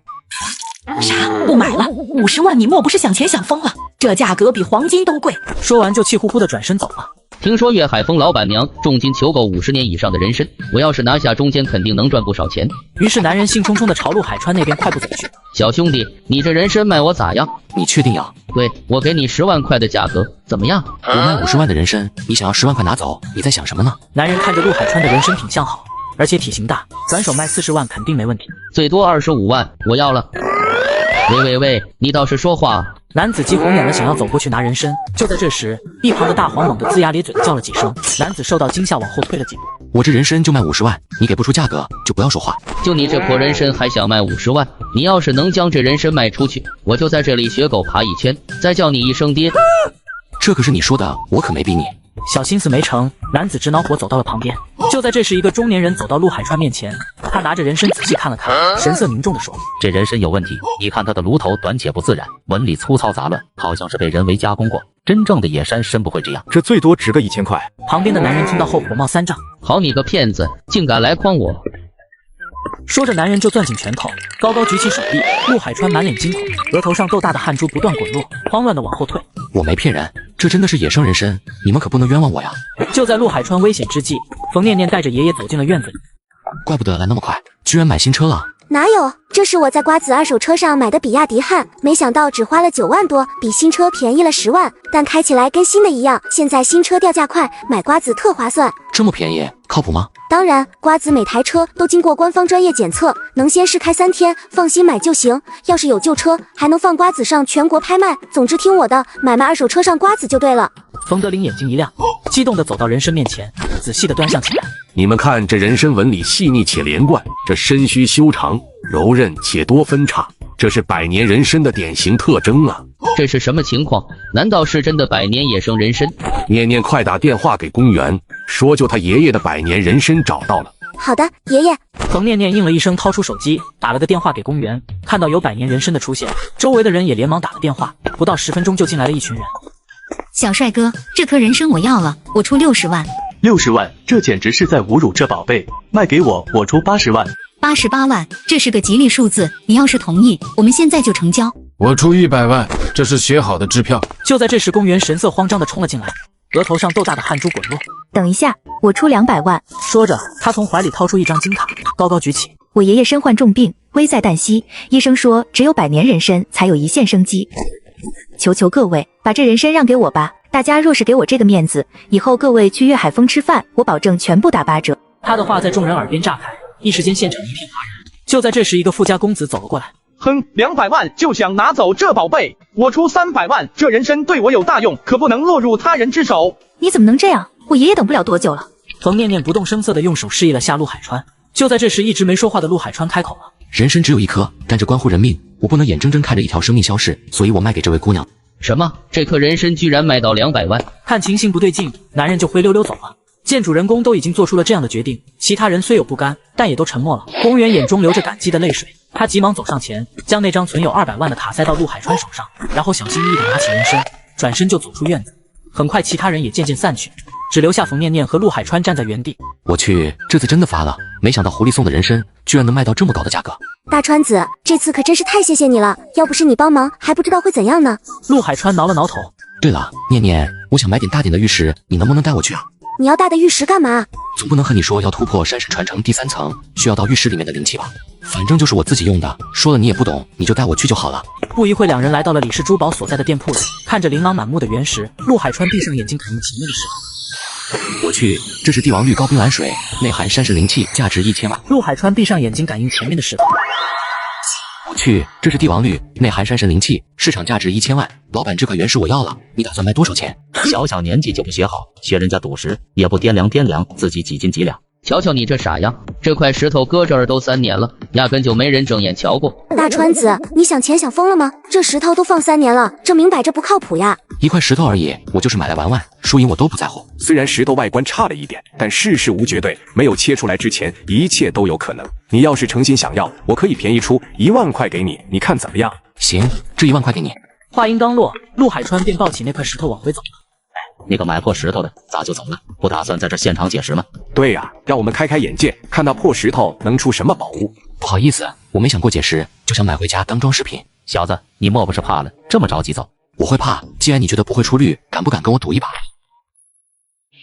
Speaker 10: 啥？不买了？50万，你莫不是想钱想疯了？这价格比黄金都贵。
Speaker 2: 说完就气呼呼地转身走了。
Speaker 5: 听说粤海丰老板娘重金求购50年以上的人参，我要是拿下中间，肯定能赚不少钱。
Speaker 2: 于是男人兴冲冲地朝陆海川那边快步走去。
Speaker 5: 小兄弟，你这人参卖我咋样？
Speaker 9: 你确定要？
Speaker 5: 对，我给你10万块的价格，怎么样？
Speaker 9: 我卖50万的人参，你想要10万块拿走？你在想什么呢？
Speaker 2: 男人看着陆海川的人参品相好，而且体型大，转手卖40万肯定没问题。
Speaker 5: 最多25万，我要了。喂，你倒是说话！
Speaker 2: 男子急红眼了，想要走过去拿人参。就在这时，一旁的大黄猛地龇牙咧嘴地叫了几声，男子受到惊吓，往后退了几步。
Speaker 9: 我这人参就卖50万，你给不出价格就不要说话。
Speaker 5: 就你这破人参还想卖50万？你要是能将这人参卖出去，我就在这里学狗爬1圈，再叫你一声爹。
Speaker 9: 这可是你说的，我可没逼你。
Speaker 2: 小心思没成，男子直恼火走到了旁边。就在这时，一个中年人走到陆海川面前，他拿着人参仔细看了看，神色凝重地说：“
Speaker 4: 这人参有问题，你看它的炉头短且不自然，纹理粗糙杂乱，好像是被人为加工过。真正的野山参不会这样，
Speaker 6: 这最多值个1000块。”
Speaker 2: 旁边的男人听到后火冒三丈：“
Speaker 5: 好你个骗子，竟敢来诓我！”
Speaker 2: 说着，男人就攥紧拳头，高高举起手臂。陆海川满脸惊恐，额头上豆大的汗珠不断滚落，慌乱地往后退。
Speaker 9: 我没骗人，这真的是野生人参，你们可不能冤枉我呀！
Speaker 2: 就在陆海川危险之际，冯念念带着爷爷走进了院子里。
Speaker 9: 怪不得来那么快，居然买新车了。
Speaker 7: 哪有？这是我在瓜子二手车上买的比亚迪汉，没想到只花了9万多，比新车便宜了10万，但开起来跟新的一样。现在新车掉价快，买瓜子特划算。
Speaker 9: 这么便宜，靠谱吗？
Speaker 7: 当然，瓜子每台车都经过官方专业检测，能先试开3天，放心买就行。要是有旧车，还能放瓜子上全国拍卖。总之听我的，买卖二手车上瓜子就对了。
Speaker 2: 冯德林眼睛一亮，激动地走到人参面前，仔细地端详起来。
Speaker 8: 你们看，这人参纹理细腻且连贯，这身须修长、柔韧且多分叉，这是100年人参的典型特征啊！
Speaker 5: 这是什么情况？难道是真的100年野生人参？
Speaker 8: 念念，快打电话给公园，说就他爷爷的100年人参找到了。
Speaker 7: 好的，爷爷。
Speaker 2: 冯念念应了一声，掏出手机打了个电话给公园。看到有100年人参的出现，周围的人也连忙打了电话。不到10分钟就进来了一群人。
Speaker 11: 小帅哥，这颗人参我要了，我出60万。
Speaker 6: 60万，这简直是在侮辱这宝贝！卖给我，我出80万。
Speaker 11: 88万，这是个吉利数字，你要是同意，我们现在就成交。
Speaker 14: 我出100万，这是写好的支票。
Speaker 2: 就在这时，公园神色慌张地冲了进来，额头上豆大的汗珠滚落。
Speaker 12: 等一下，我出200万。
Speaker 2: 说着，他从怀里掏出一张金卡，高高举起。
Speaker 12: 我爷爷身患重病，危在旦夕，医生说只有100年人参才有一线生机。求求各位，把这人参让给我吧！大家若是给我这个面子，以后各位去粤海丰吃饭，我保证全部打8折。
Speaker 2: 他的话在众人耳边炸开，一时间现场一片哗然。就在这时，一个富家公子走了过来。
Speaker 6: 哼，200万就想拿走这宝贝，我出300万。这人参对我有大用，可不能落入他人之手。
Speaker 12: 你怎么能这样？我爷爷等不了多久了。
Speaker 2: 冯念念不动声色地用手示意了下陆海川。就在这时，一直没说话的陆海川开口了：
Speaker 9: 人参只有1颗，但这关乎人命，我不能眼睁睁看着一条生命消逝，所以我卖给这位姑娘。
Speaker 5: 什么？这颗人参居然卖到200万？
Speaker 2: 看情形不对劲，男人就灰溜溜走了。见主人公都已经做出了这样的决定，其他人虽有不甘，但也都沉默了。公园眼中流着感激的泪水，他急忙走上前，将那张存有200万的卡塞到陆海川手上，然后小心翼翼地拿起人参，转身就走出院子。很快，其他人也渐渐散去，只留下冯念念和陆海川站在原地。
Speaker 9: 我去，这次真的发了！没想到狐狸送的人参居然能卖到这么高的价格。
Speaker 7: 大川子，这次可真是太谢谢你了，要不是你帮忙，还不知道会怎样呢。
Speaker 2: 陆海川挠了挠头。
Speaker 9: 对了，念念，我想买点大点的玉石，你能不能带我去啊？
Speaker 7: 你要大的玉石干嘛？
Speaker 9: 总不能和你说要突破山神传承第3层，需要到玉石里面的灵气吧？反正就是我自己用的，说了你也不懂，你就带我去就好了。
Speaker 2: 不一会，两人来到了李氏珠宝所在的店铺里，看着琳琅满目的原石，陆海川闭上眼睛感应前面的石头。
Speaker 9: 我去，这是帝王绿高冰蓝水，内含山神灵气，价值1000万。
Speaker 2: 陆海川闭上眼睛感应前面的石头。
Speaker 9: 去，这是帝王绿，内含山神灵气，市场价值1000万。老板，这块原石我要了，你打算卖多少钱？
Speaker 4: 小小年纪就不学好，学人家赌石，也不掂量掂量自己几斤几两。
Speaker 5: 瞧瞧你这傻样，这块石头搁这儿都3年了，压根就没人正眼瞧过。
Speaker 7: 大川子，你想钱想疯了吗？这石头都放3年了，这明摆着不靠谱呀！
Speaker 9: 一块石头而已，我就是买来玩玩，输赢我都不在乎。
Speaker 15: 虽然石头外观差了一点，但世事无绝对，没有切出来之前，一切都有可能。你要是诚心想要，我可以便宜出1万块给你，你看怎么样？
Speaker 9: 行，这1万块给你。
Speaker 2: 话音刚落，陆海川便抱起那块石头往回走了。
Speaker 4: 那个买破石头的咋就走了？不打算在这现场解释吗？
Speaker 15: 对呀，让我们开开眼界，看那破石头能出什么宝物。
Speaker 9: 不好意思，我没想过解释，就想买回家当装饰品。
Speaker 4: 小子，你莫不是怕了？这么着急走？
Speaker 9: 我会怕，既然你觉得不会出绿，敢不敢跟我赌一把？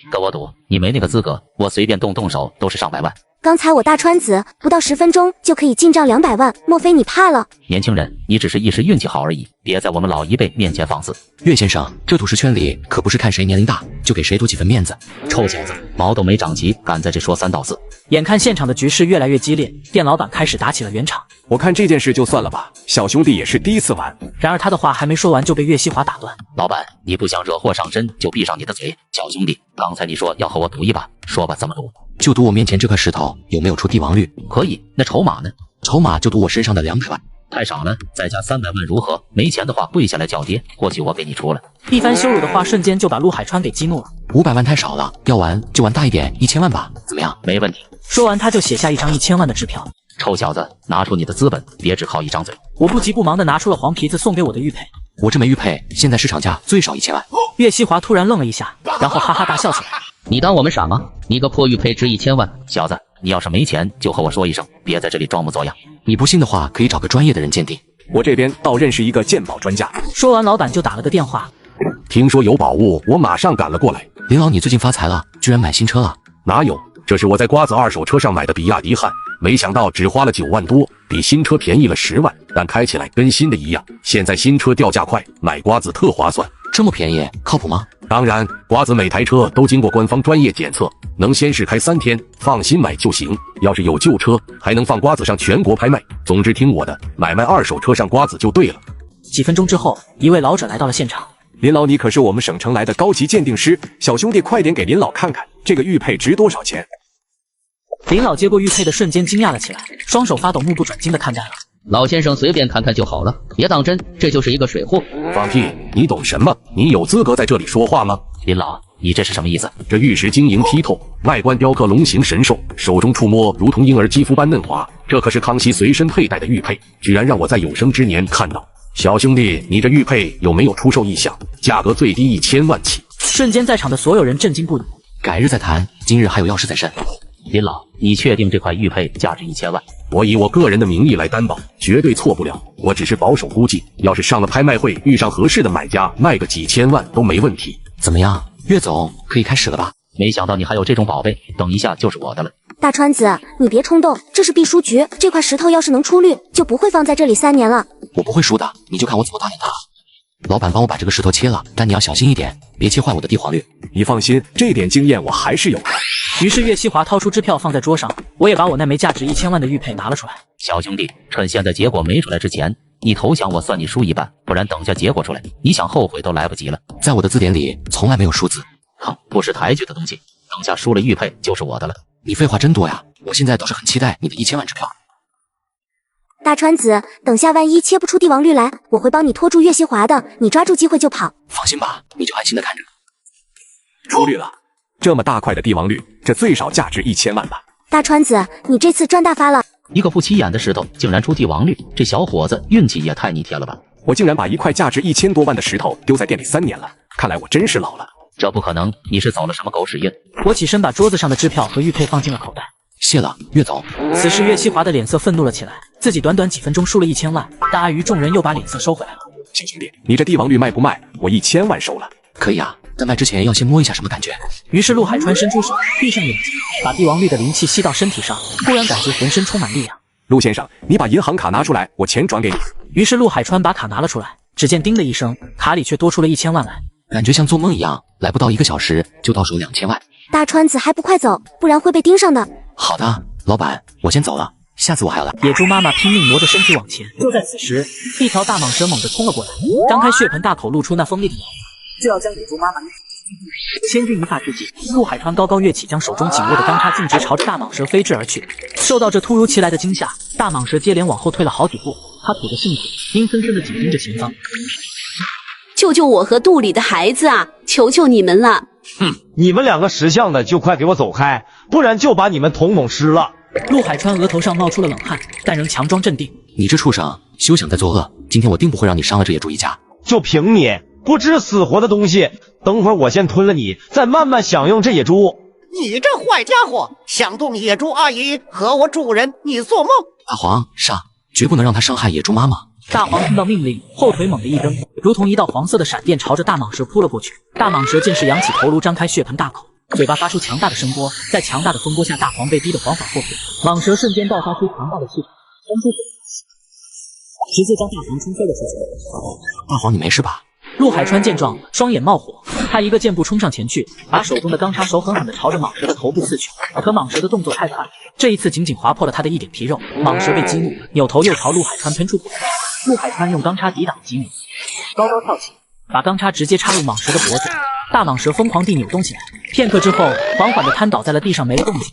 Speaker 4: 跟我赌？你没那个资格，我随便动手都是上百万。
Speaker 7: 刚才我大川子不到10分钟就可以进账200万，莫非你怕了？
Speaker 4: 年轻人，你只是一时运气好而已，别在我们老一辈面前放肆。
Speaker 9: 岳先生，这赌石圈里可不是看谁年龄大就给谁多几分面子。
Speaker 4: 臭小子，毛都没长齐，敢在这说3道4。
Speaker 2: 眼看现场的局势越来越激烈，店老板开始打起了圆场。
Speaker 15: 我看这件事就算了吧，小兄弟也是第一次玩。
Speaker 2: 然而他的话还没说完就被岳西华打断。
Speaker 4: 老板，你不想惹祸上身，就闭上你的嘴。小兄弟，刚才你说要和我赌一把，说吧，怎么赌？
Speaker 9: 就赌我面前这块石头有没有出帝王绿。
Speaker 4: 可以，那筹码呢？
Speaker 9: 筹码就赌我身上的200万。
Speaker 4: 太少了，再加300万如何？没钱的话跪下来叫爹，或许我给你出了。
Speaker 2: 一番羞辱的话瞬间就把陆海川给激怒了。
Speaker 9: 500万太少了，要玩就玩大一点，1000万吧，怎么样？
Speaker 4: 没问题。
Speaker 2: 说完他就写下一张1000万的支票。
Speaker 4: 臭小子，拿出你的资本，别只靠一张嘴。
Speaker 2: 我不急不忙的拿出了黄皮子送给我的玉佩。
Speaker 9: 我这枚玉佩现在市场价最少1000万。
Speaker 2: 岳西华突然愣了一下，然后哈哈大笑起来。
Speaker 5: 你当我们傻吗？你个破玉佩值1000万，
Speaker 4: 小子，你要是没钱就和我说一声，别在这里装模作样。
Speaker 9: 你不信的话，可以找个专业的人鉴定。
Speaker 15: 我这边倒认识一个鉴宝专家。
Speaker 2: 说完，老板就打了个电话。
Speaker 8: 听说有宝物，我马上赶了过来。
Speaker 9: 林老，你最近发财了，居然买新车了？
Speaker 8: 哪有？这是我在瓜子二手车上买的比亚迪汉，没想到只花了9万多，比新车便宜了10万，但开起来跟新的一样。现在新车掉价快，买瓜子特划算。
Speaker 9: 这么便宜，靠谱吗？
Speaker 8: 当然，瓜子每台车都经过官方专业检测，能先试开3天，放心买就行。要是有旧车，还能放瓜子上全国拍卖。总之听我的，买卖二手车上瓜子就对了。
Speaker 2: 几分钟之后，一位老者来到了现场。
Speaker 15: 林老，你可是我们省城来的高级鉴定师，小兄弟快点给林老看看，这个玉佩值多少钱？
Speaker 2: 林老接过玉佩的瞬间惊讶了起来，双手发抖，目不转睛地看待了。
Speaker 5: 老先生随便看看就好了，别当真，这就是一个水货。
Speaker 8: 放屁！你懂什么？你有资格在这里说话吗？
Speaker 4: 林老，你这是什么意思？
Speaker 8: 这玉石晶莹剔透，外观雕刻龙形神兽，手中触摸如同婴儿肌肤般嫩滑，这可是康熙随身佩戴的玉佩，居然让我在有生之年看到。小兄弟，你这玉佩有没有出售意向？价格最低1000万起。
Speaker 2: 瞬间在场的所有人震惊不已。
Speaker 9: 改日再谈，今日还有要事在身。
Speaker 4: 林老，你确定这块玉佩价值1000万？
Speaker 8: 我以我个人的名义来担保，绝对错不了。我只是保守估计，要是上了拍卖会，遇上合适的买家，卖个几千万都没问题。
Speaker 9: 怎么样，岳总可以开始了吧？
Speaker 4: 没想到你还有这种宝贝，等一下就是我的了。
Speaker 7: 大川子，你别冲动，这是必输局，这块石头要是能出绿，就不会放在这里3年了。
Speaker 9: 我不会输的，你就看我怎么打脸他。老板帮我把这个石头切了，但你要小心一点，别切坏我的帝皇绿。
Speaker 15: 你放心，这点经验我还是有的。
Speaker 2: 于是岳西华掏出支票放在桌上，我也把我那枚价值1000万的玉佩拿了出来。
Speaker 4: 小兄弟，趁现在结果没出来之前，你投降我算你输一半，不然等下结果出来，你想后悔都来不及了。
Speaker 9: 在我的字典里从来没有输字。
Speaker 4: 哼，不识抬举的东西，等下输了玉佩就是我的了。
Speaker 9: 你废话真多呀，我现在倒是很期待你的1000万支票。
Speaker 7: 大川子，等下万一切不出帝王绿来，我会帮你拖住岳西华的，你抓住机会就跑。
Speaker 9: 放心吧，你就安心的看着。
Speaker 15: 出绿了，这么大块的帝王绿，这最少价值1000万吧？
Speaker 7: 大川子，你这次赚大发了。
Speaker 4: 一个不起眼的石头竟然出帝王绿，这小伙子运气也太逆天了吧！
Speaker 15: 我竟然把一块价值1000多万的石头丢在店里3年了，看来我真是老了。
Speaker 4: 这不可能，你是走了什么狗屎运？
Speaker 2: 我起身把桌子上的支票和玉佩放进了口袋。
Speaker 9: 谢了，岳总。
Speaker 2: 此时岳西华的脸色愤怒了起来，自己短短几分钟输了1000万，但碍于众人又把脸色收回来了。
Speaker 15: 小兄弟，你这帝王绿卖不卖？我1000万收了。
Speaker 9: 可以啊，但卖之前要先摸一下什么感觉。
Speaker 2: 于是陆海川伸出手，闭上眼睛，把帝王绿的灵气吸到身体上，忽然感觉浑身充满力量。
Speaker 15: 陆先生，你把银行卡拿出来，我钱转给你。
Speaker 2: 于是陆海川把卡拿了出来，只见叮的一声，卡里却多出了1000万来。
Speaker 9: 感觉像做梦一样，来不到1个小时就到手2000万。
Speaker 7: 大川子还不快走，不然会被盯上的。
Speaker 9: 好的，老板，我先走了，下次我还要来。
Speaker 2: 野猪妈妈拼命挪着身体往前。就在此时，一条大蟒蛇猛地冲了过来，张开血盆大口，露出那锋利的咬牙，就要将野猪妈妈千钧一发之际，陆海川高高跃起，将手中紧握的钢叉径直朝着大蟒蛇飞掷而去。受到这突如其来的惊吓，大蟒蛇接连往后退了好几步，它吐着信子，阴森森的紧盯着前方。
Speaker 13: 救救我和肚里的孩子啊！求求你们了！
Speaker 6: 你们两个识相的就快给我走开，不然就把你们统统吃了。
Speaker 2: 陆海川额头上冒出了冷汗，但仍强装镇定。
Speaker 9: 你这畜生，休想再作恶！今天我定不会让你伤了这野猪一家。
Speaker 6: 就凭你不知死活的东西，等会儿我先吞了你，再慢慢享用这野猪。
Speaker 1: 你这坏家伙，想动野猪阿姨和我主人，你做梦！
Speaker 9: 大黄上，绝不能让他伤害野猪妈妈。
Speaker 2: 大黄听到命令，后腿猛地一蹬，如同一道黄色的闪电朝着大蟒蛇扑了过去。大蟒蛇见势扬起头颅，张开血盆大口，嘴巴发出强大的声波。在强大的风波下，大黄被逼得缓缓后退，蟒蛇瞬间爆发出强大的气场，冲出直接将大黄冲飞了出去。
Speaker 9: 大黄，你没事吧？
Speaker 2: 陆海川见状，双眼冒火，他一个箭步冲上前去，把手中的钢叉手狠狠地朝着蟒蛇的头部刺去。可蟒蛇的动作太快，这一次仅仅划破了他的一点皮肉。蟒蛇被激怒，扭头又朝陆海川喷出火。陆海川用钢叉抵挡几米，高高跳起，把钢叉直接插入蟒蛇的脖子。大蟒蛇疯狂地扭动起来，片刻之后，缓缓地瘫倒在了地上，没了动静。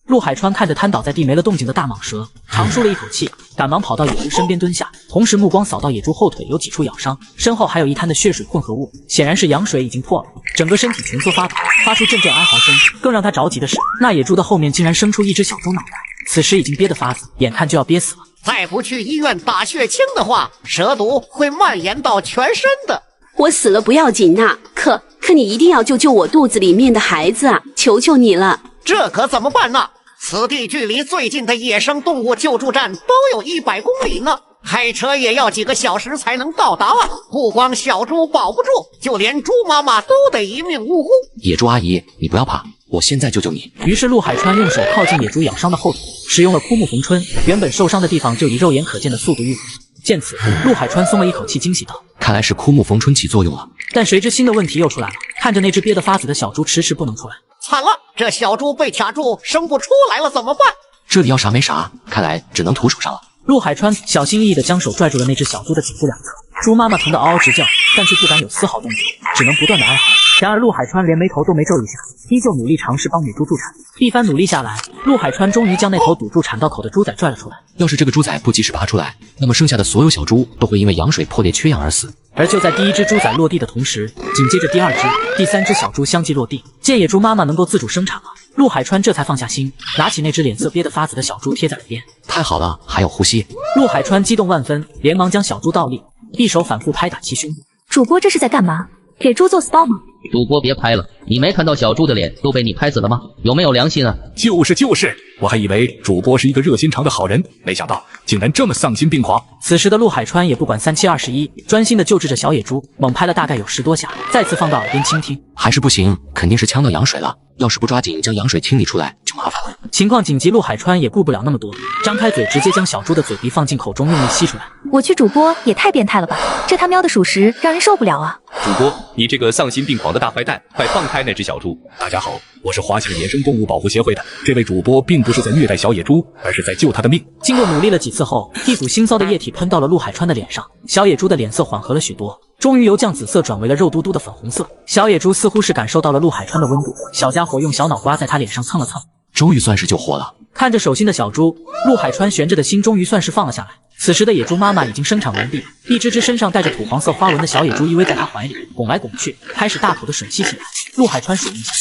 Speaker 2: 陆海川看着瘫倒在地没了动静的大蟒蛇，长舒了一口气，赶忙跑到野猪身边蹲下，同时目光扫到野猪后腿有几处咬伤，身后还有一滩的血水混合物，显然是羊水已经破了，整个身体蜷缩发抖，发出阵阵哀嚎声。更让他着急的是，那野猪的后面竟然生出一只小猪脑袋，此时已经憋得发紫，眼看就要憋死了。
Speaker 1: 再不去医院打血清的话，蛇毒会蔓延到全身的。
Speaker 13: 我死了不要紧呐，可你一定要救救我肚子里面的孩子啊！求求你了！
Speaker 1: 这可怎么办呢？此地距离最近的野生动物救助站都有100公里呢，开车也要几个小时才能到达啊！不光小猪保不住，就连猪妈妈都得一命呜呼。
Speaker 9: 野猪阿姨，你不要怕，我现在救救你。
Speaker 2: 于是陆海川用手靠近野猪咬伤的后腿，使用了枯木逢春，原本受伤的地方就以肉眼可见的速度愈合。见此，陆海川松了一口气，惊喜道：“
Speaker 9: 看来是枯木逢春起作用了。”
Speaker 2: 但谁知新的问题又出来了，看着那只憋得发紫的小猪迟迟不能出来。
Speaker 1: 惨了，这小猪被卡住，生不出来了，怎么办？
Speaker 9: 这里要啥没啥，看来只能徒手上了。
Speaker 2: 陆海川小心翼翼地将手拽住了那只小猪的颈部两侧，猪妈妈疼得嗷嗷直叫，但却不敢有丝毫动静，只能不断的哀嚎。然而陆海川连眉头都没皱一下，依旧努力尝试帮野猪助产。一番努力下来，陆海川终于将那头堵住产道口的猪仔拽了出来。
Speaker 9: 要是这个猪仔不及时拔出来，那么剩下的所有小猪都会因为羊水破裂缺氧而死。
Speaker 2: 而就在第一只猪仔落地的同时，紧接着第二只、第三只小猪相继落地。见野猪妈妈能够自主生产了，陆海川这才放下心，拿起那只脸色憋得发紫的小猪贴在耳边。
Speaker 9: 太好了，还有呼吸。
Speaker 2: 陆海川激动万分，连忙将小猪倒立，一手反复拍打其胸部。
Speaker 12: 主播这是在干嘛？给猪做 SPA 吗？
Speaker 5: 主播别拍了，你没看到小猪的脸都被你拍紫了吗？有没有良心啊？
Speaker 3: 就是，我还以为主播是一个热心肠的好人，没想到竟然这么丧心病狂。
Speaker 2: 此时的陆海川也不管3721，专心的救治着小野猪，猛拍了大概有10多下，再次放到耳边倾听。
Speaker 9: 还是不行，肯定是呛到羊水了。要是不抓紧将羊水清理出来，就麻烦了。
Speaker 2: 情况紧急，陆海川也顾不了那么多，张开嘴直接将小猪的嘴鼻放进口中，用力吸出来。
Speaker 12: 我去，主播也太变态了吧！这他喵的属实让人受不了啊！
Speaker 15: 主播，你这个丧心病狂的大坏蛋，快放开那只小猪！
Speaker 3: 大家好，我是华夏野生动物保护协会的，这位主播并不是在虐待小野猪，而是在救他的命。
Speaker 2: 经过努力了几次后，一股腥臊的液体喷到了陆海川的脸上，小野猪的脸色缓和了许多，终于由酱紫色转为了肉嘟嘟的粉红色。小野猪似乎是感受到了陆海川的温度，小家伙用小脑瓜在他脸上蹭了蹭，
Speaker 9: 终于算是救活了。
Speaker 2: 看着手心的小猪，陆海川悬着的心终于算是放了下来。此时的野猪妈妈已经生产完毕，一只只身上带着土黄色花纹的小野猪依偎在他怀里，拱来拱去，开始大口的吮吸起来。陆海川数一下，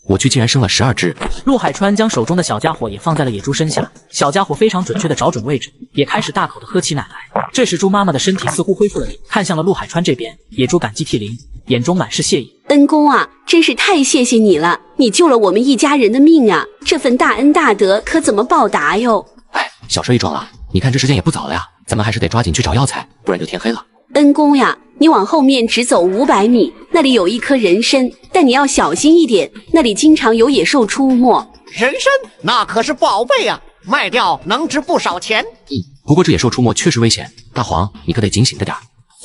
Speaker 9: 我去竟然生了12只。
Speaker 2: 陆海川将手中的小家伙也放在了野猪身下，小家伙非常准确的找准位置，也开始大口的喝起奶来。这时猪妈妈的身体似乎恢复了力，看向了陆海川这边，野猪感激涕零，眼中满是谢意。
Speaker 13: 恩公啊，真是太谢谢你了，你救了我们一家人的命啊，这份大恩大德可怎么报答哟？
Speaker 9: 哎，小事一桩了，你看这时间也不早了呀，咱们还是得抓紧去找药材，不然就天黑了。
Speaker 13: 恩公呀，你往后面只走500米，那里有一棵人参，但你要小心一点，那里经常有野兽出没。
Speaker 1: 人参那可是宝贝啊，卖掉能值不少钱。
Speaker 9: 不过这野兽出没确实危险，大黄你可得警醒着点。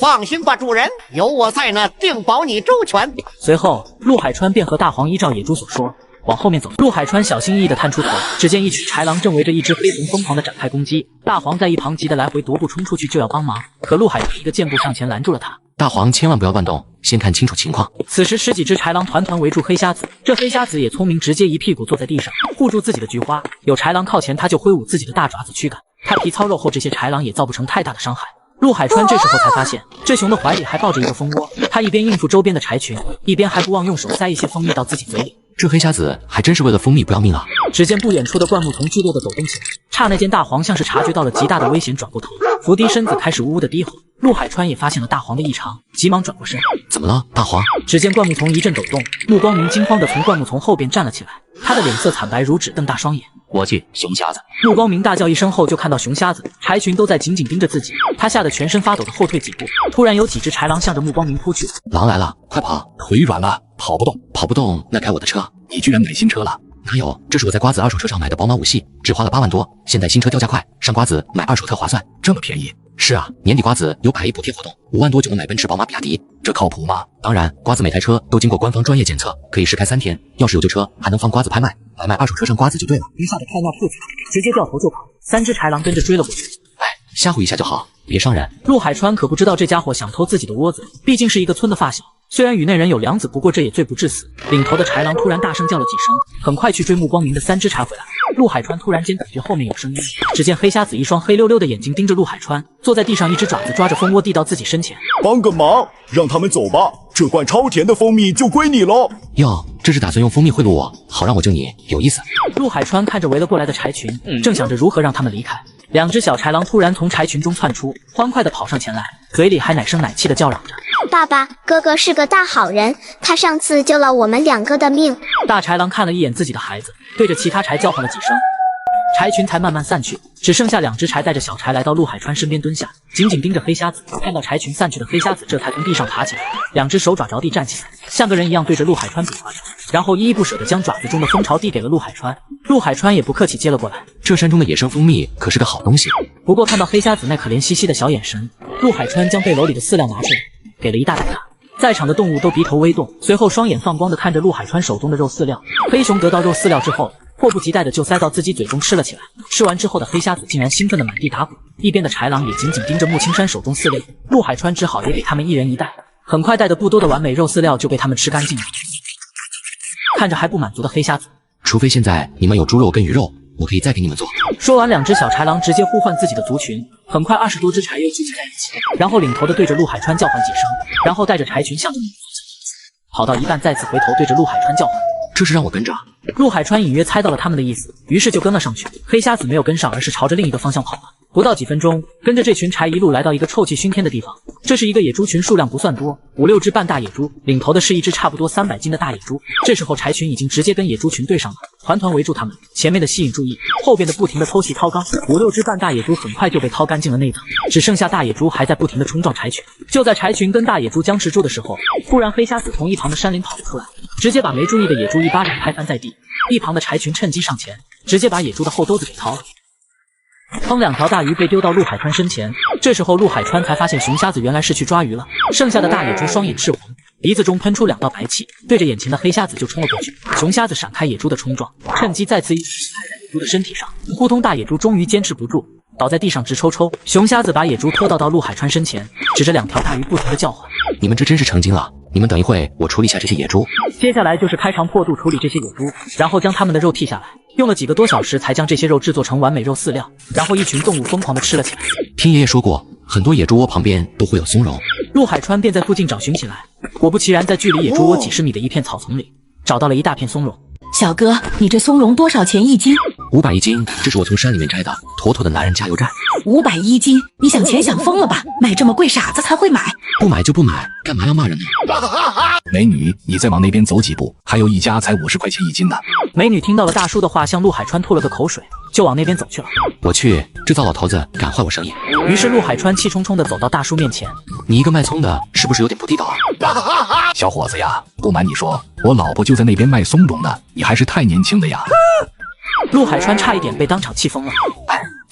Speaker 1: 放心吧，主人，有我在呢，定保你周全。
Speaker 2: 随后，陆海川便和大黄依照野猪所说，往后面走。陆海川小心翼翼地探出头，只见一群豺狼正围着一只黑熊疯狂地展开攻击。大黄在一旁急得来回踱步冲出去就要帮忙，可陆海川一个箭步上前拦住了他。
Speaker 9: 大黄千万不要乱动，先看清楚情况。
Speaker 2: 此时十几只豺狼团团围住黑瞎子，这黑瞎子也聪明，直接一屁股坐在地上护住自己的菊花。有豺狼靠前，他就挥舞自己的大爪子驱赶。他皮糙肉厚，这些豺狼也造不成太大的伤害。陆海川这时候才发现，这熊的怀里还抱着一个蜂窝，他一边应付周边的豺群，一边还不忘用手塞一些蜂蜜到自己嘴里。
Speaker 9: 这黑瞎子还真是为了蜂蜜不要命啊！
Speaker 2: 只见不远处的灌木丛剧烈地抖动起来，刹那间大黄像是察觉到了极大的危险，转过头，伏低身子开始呜呜地低吼。陆海川也发现了大黄的异常，急忙转过身。
Speaker 9: 怎么了，大黄？
Speaker 2: 只见灌木丛一阵抖动，穆光明惊慌地从灌木丛后边站了起来，他的脸色惨白如纸，瞪大双眼。
Speaker 4: 我去，熊瞎子！
Speaker 2: 穆光明大叫一声后，就看到熊瞎子、豺群都在紧紧盯着自己，他吓得全身发抖地后退几步。突然有几只豺狼向着穆光明扑去，
Speaker 9: 狼来了，快跑！
Speaker 3: 腿软了，跑不动，
Speaker 9: 跑不动，那该我的车。
Speaker 3: 你居然买新车了？
Speaker 9: 哪有，这是我在瓜子二手车上买的宝马5系，只花了8万多，现在新车掉价快，上瓜子买二手特划算。
Speaker 3: 这么便宜？
Speaker 9: 是啊，年底瓜子有100亿补贴活动，5万多就能买奔驰、宝马、比亚迪，
Speaker 3: 这靠谱吗？
Speaker 9: 当然，瓜子每台车都经过官方专业检测，可以试开3天，要是有旧车还能放瓜子拍卖，来卖二手车上瓜子就对了。
Speaker 2: 一下子看那兔子，直接掉头就跑，3只豺狼跟着追了过去。
Speaker 9: 吓唬一下就好，别伤人。
Speaker 2: 陆海川可不知道这家伙想偷自己的窝子，毕竟是一个村的发小，虽然宇内人有良子，不过这也罪不至死。领头的豺狼突然大声叫了几声，很快去追穆光明的3只豺回来。陆海川突然间感觉后面有声音，只见黑瞎子一双黑溜溜的眼睛盯着陆海川，坐在地上，一只爪子抓着蜂窝递到自己身前。
Speaker 16: 帮个忙，让他们走吧，这罐超甜的蜂蜜就归你了。
Speaker 9: 哟，这是打算用蜂蜜贿赂我，好让我救你，有意思。
Speaker 2: 陆海川看着围了过来的豺群，正想着如何让他们离开，2只小豺狼突然从豺群中窜出，欢快地跑上前来，嘴里还奶声奶气地叫嚷着：
Speaker 7: 爸爸，哥哥是个大好人，他上次救了我们2个的命。
Speaker 2: 大豺狼看了一眼自己的孩子，对着其他豺叫唤了几声，豺群才慢慢散去，只剩下2只豺带着小豺来到陆海川身边蹲下，紧紧盯着黑瞎子。看到豺群散去的黑瞎子这才从地上爬起来，2只手爪着地站起来，像个人一样对着陆海川比划着，然后依依不舍地将爪子中的蜂巢递给了陆海川。陆海川也不客气接了过来。
Speaker 9: 这山中的野生蜂蜜可是个好东西。
Speaker 2: 不过看到黑瞎子那可怜兮兮的小眼神，陆海川将背篓里的饲料拿出来，给了一大袋他。在场的动物都鼻头微动，随后双眼放光地看着陆海川手中的肉饲料。黑熊得到肉饲料之后，迫不及待的就塞到自己嘴中吃了起来。吃完之后的黑瞎子竟然兴奋的满地打滚，一边的豺狼也紧紧盯着穆青山手中饲料。陆海川只好也给他们1人1袋，很快带的不多的完美肉饲料就被他们吃干净了。看着还不满足的黑瞎子，
Speaker 9: 除非现在你们有猪肉跟鱼肉，我可以再给你们做。
Speaker 2: 说完，2只小豺狼直接呼唤自己的族群，很快20多只豺又聚集在一起，然后领头的对着陆海川叫唤几声，然后带着豺群向着跑到一半，再次回头对着陆海川叫唤。
Speaker 9: 这是让我跟着？
Speaker 2: 陆海川隐约猜到了他们的意思，于是就跟了上去。黑瞎子没有跟上，而是朝着另一个方向跑了。不到几分钟，跟着这群豺一路来到一个臭气熏天的地方。这是一个野猪群，数量不算多，5、6只半大野猪，领头的是一只差不多300斤的大野猪。这时候豺群已经直接跟野猪群对上了，团团围住他们，前面的吸引注意，后边的不停的偷袭掏缸。5、6只半大野猪很快就被掏干净了内脏，只剩下大野猪还在不停的冲撞豺群。就在豺群跟大野猪僵持住的时候，突然黑瞎子从一旁的山林跑了出来，直接把没注意的野猪一巴掌拍翻在地。一旁的豺群趁机上前，直接把野猪的后兜子给掏了。2条大鱼被丢到陆海川身前，这时候陆海川才发现熊瞎子原来是去抓鱼了。剩下的大野猪双眼赤红，鼻子中喷出2道白气，对着眼前的黑瞎子就冲了过去。熊瞎子闪开野猪的冲撞，趁机再次一拳拍在野猪的身体上，扑通，大野猪终于坚持不住，倒在地上直抽抽。熊瞎子把野猪拖到陆海川身前，指着2条大鱼不停的叫唤：
Speaker 9: 你们这真是成精了！你们等一会，我处理一下这些野猪。
Speaker 2: 接下来就是开肠破肚处理这些野猪，然后将它们的肉剔下来，用了几个多小时才将这些肉制作成完美肉饲料，然后一群动物疯狂的吃了起来。
Speaker 9: 听爷爷说过，很多野猪窝旁边都会有松茸。
Speaker 2: 陆海川便在附近找寻起来，果不其然，在距离野猪窝几10米的一片草丛里，找到了一大片松茸。
Speaker 10: 小哥，你这松茸多少钱1斤
Speaker 9: ？500一斤，这是我从山里面摘的，妥妥的男人加油站。
Speaker 10: 5001斤，你想钱想疯了吧？买这么贵，傻子才会买。
Speaker 9: 不买就不买，干嘛要骂人呢？
Speaker 3: 美女，你再往那边走几步，还有一家才50块钱1斤呢。
Speaker 2: 美女听到了大叔的话，向陆海川吐了个口水，就往那边走去了。
Speaker 9: 我去，这糟老头子敢坏我生意。
Speaker 2: 于是陆海川气冲冲地走到大叔面前：
Speaker 9: 你一个卖葱的，是不是有点不地道啊？
Speaker 3: 小伙子呀，不瞒你说，我老婆就在那边卖松茸呢，你还是太年轻了呀。
Speaker 2: 陆海川差一点被当场气疯了。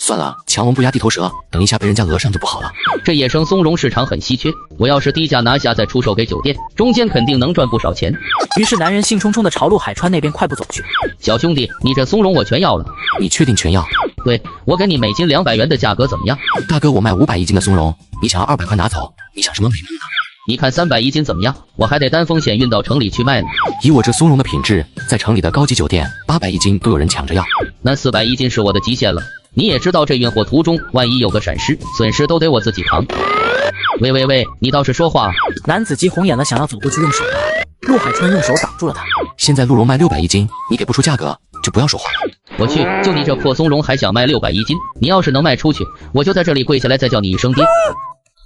Speaker 9: 算了，强龙不压地头蛇，等一下被人家讹上就不好了。
Speaker 5: 这野生松茸市场很稀缺，我要是低价拿下再出售给酒店，中间肯定能赚不少钱。
Speaker 2: 于是男人兴冲冲地朝陆海川那边快步走去。
Speaker 5: 小兄弟，你这松茸我全要了。
Speaker 9: 你确定全要？
Speaker 5: 对，我给你每斤200元的价格怎么样？
Speaker 9: 大哥，我卖500一斤的松茸，你想要200块拿走？你想什么美梦呢？
Speaker 5: 你看300一斤怎么样？我还得单风险运到城里去卖呢。
Speaker 9: 以我这松茸的品质，在城里的高级酒店800一斤都有人抢着要。
Speaker 5: 那400一斤是我的极限了。你也知道这运货途中万一有个闪失，损失都得我自己扛。喂，你倒是说话。
Speaker 2: 男子急红眼了，想要走过去用手拉，陆海川用手挡住了他。
Speaker 9: 现在鹿茸卖600一斤，你给不出价格就不要说话。
Speaker 5: 我去，就你这破松茸还想卖600一斤？你要是能卖出去，我就在这里跪下来再叫你一声爹。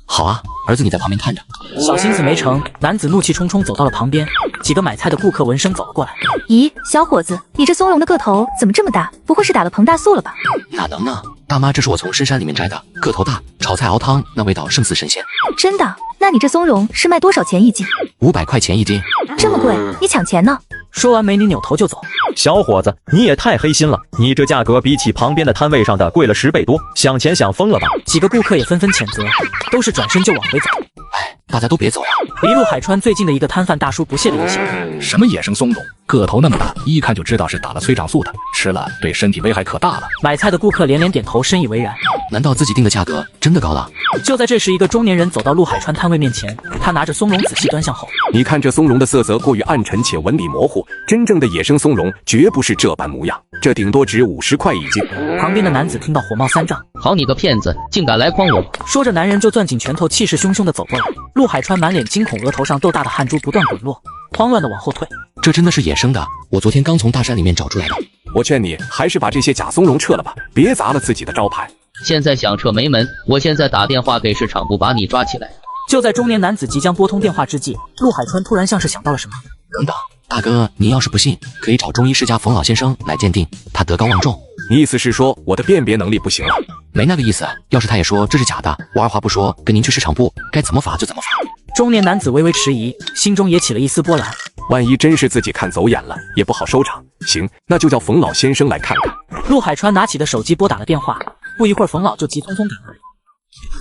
Speaker 9: 好啊，儿子你在旁边看着。
Speaker 2: 小心思没成，男子怒气冲冲走到了旁边，几个买菜的顾客闻声走了过来。
Speaker 12: 咦，小伙子，你这松茸的个头怎么这么大？不会是打了膨大素了吧？
Speaker 9: 哪能呢，大妈，这是我从深山里面摘的，个头大，炒菜熬汤那味道胜似神仙。
Speaker 12: 真的？那你这松茸是卖多少钱一斤
Speaker 9: ？500块钱一斤。
Speaker 12: 这么贵，你抢钱呢？
Speaker 2: 说完，美女扭头就走。
Speaker 17: 小伙子，你也太黑心了，你这价格比起旁边的摊位上的贵了10倍多，想钱想疯了吧？
Speaker 2: 几个顾客也纷纷谴责，都是转身就往回走。
Speaker 9: 哎，大家都别走呀！
Speaker 2: 离陆海川最近的一个摊贩大叔不屑地一笑：
Speaker 3: 什么野生松茸，个头那么大，一看就知道是打了催长素的，吃了对身体危害可大了。
Speaker 2: 买菜的顾客连连点头，深以为然。
Speaker 9: 难道自己定的价格真的高了？
Speaker 2: 就在这时，一个中年人走到陆海川摊位面前，他拿着松茸仔细端详后，
Speaker 15: 你看这松茸的色泽过于暗沉且纹理模糊，真正的野生松茸绝不是这般模样，这顶多值50块一斤。
Speaker 2: 旁边的男子听到火冒三丈，
Speaker 5: 好你个骗子，竟敢来诓我！
Speaker 2: 说着，男人就攥紧拳头，气势汹汹地走过来。陆海川满脸惊恐，额头上豆大的汗珠不断滚落，慌乱地往后退。
Speaker 9: 这真的是野生的，我昨天刚从大山里面找出来的。
Speaker 15: 我劝你还是把这些假松茸撤了吧，别砸了自己的招牌。
Speaker 5: 现在想撤没门，我现在打电话给市场部把你抓起来。
Speaker 2: 就在中年男子即将拨通电话之际，陆海川突然像是想到了什么。
Speaker 9: 等等，大哥，您要是不信，可以找中医世家冯老先生来鉴定，他德高望重。
Speaker 15: 你意思是说我的辨别能力不行了？
Speaker 9: 没那个意思，要是他也说这是假的，我二话不说跟您去市场部，该怎么罚就怎么罚。
Speaker 2: 中年男子微微迟疑，心中也起了一丝波澜。
Speaker 15: 万一真是自己看走眼了，也不好收场。行，那就叫冯老先生来看看。
Speaker 2: 陆海川拿起的手机拨打了电话，不一会儿，冯老就急匆匆赶来，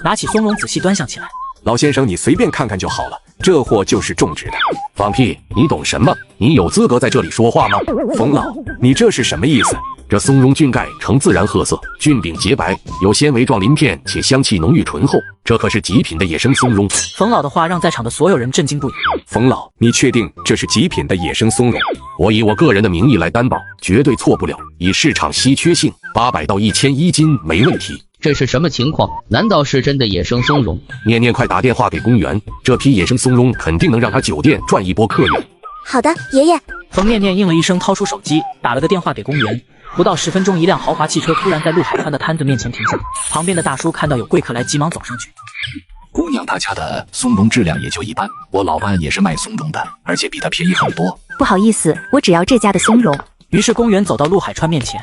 Speaker 2: 拿起松茸仔细端详起来。
Speaker 15: 老先生，你随便看看就好了，这货就是种植的。
Speaker 8: 放屁！你懂什么？你有资格在这里说话吗？
Speaker 15: 冯老，你这是什么意思？
Speaker 8: 这松茸菌盖呈自然褐色，菌柄洁白，有纤维状鳞片，且香气浓郁醇厚，这可是极品的野生松茸。
Speaker 2: 冯老的话让在场的所有人震惊不已。
Speaker 15: 冯老，你确定这是极品的野生松茸？
Speaker 8: 我以我个人的名义来担保，绝对错不了。以市场稀缺性，800到1000一斤没问题。
Speaker 5: 这是什么情况？难道是真的野生松茸？
Speaker 8: 念念快打电话给公园，这批野生松茸肯定能让他酒店赚一波客源。
Speaker 7: 好的，爷爷。
Speaker 2: 冯念念应了一声，掏出手机打了个电话给公园。不到10分钟，一辆豪华汽车突然在陆海川的摊子面前停下，旁边的大叔看到有贵客来，急忙走上去。
Speaker 3: 姑娘她家的松茸质量也就一般，我老伴也是卖松茸的，而且比她便宜很多。
Speaker 12: 不好意思，我只要这家的松茸。
Speaker 2: 于是公园走到陆海川面前。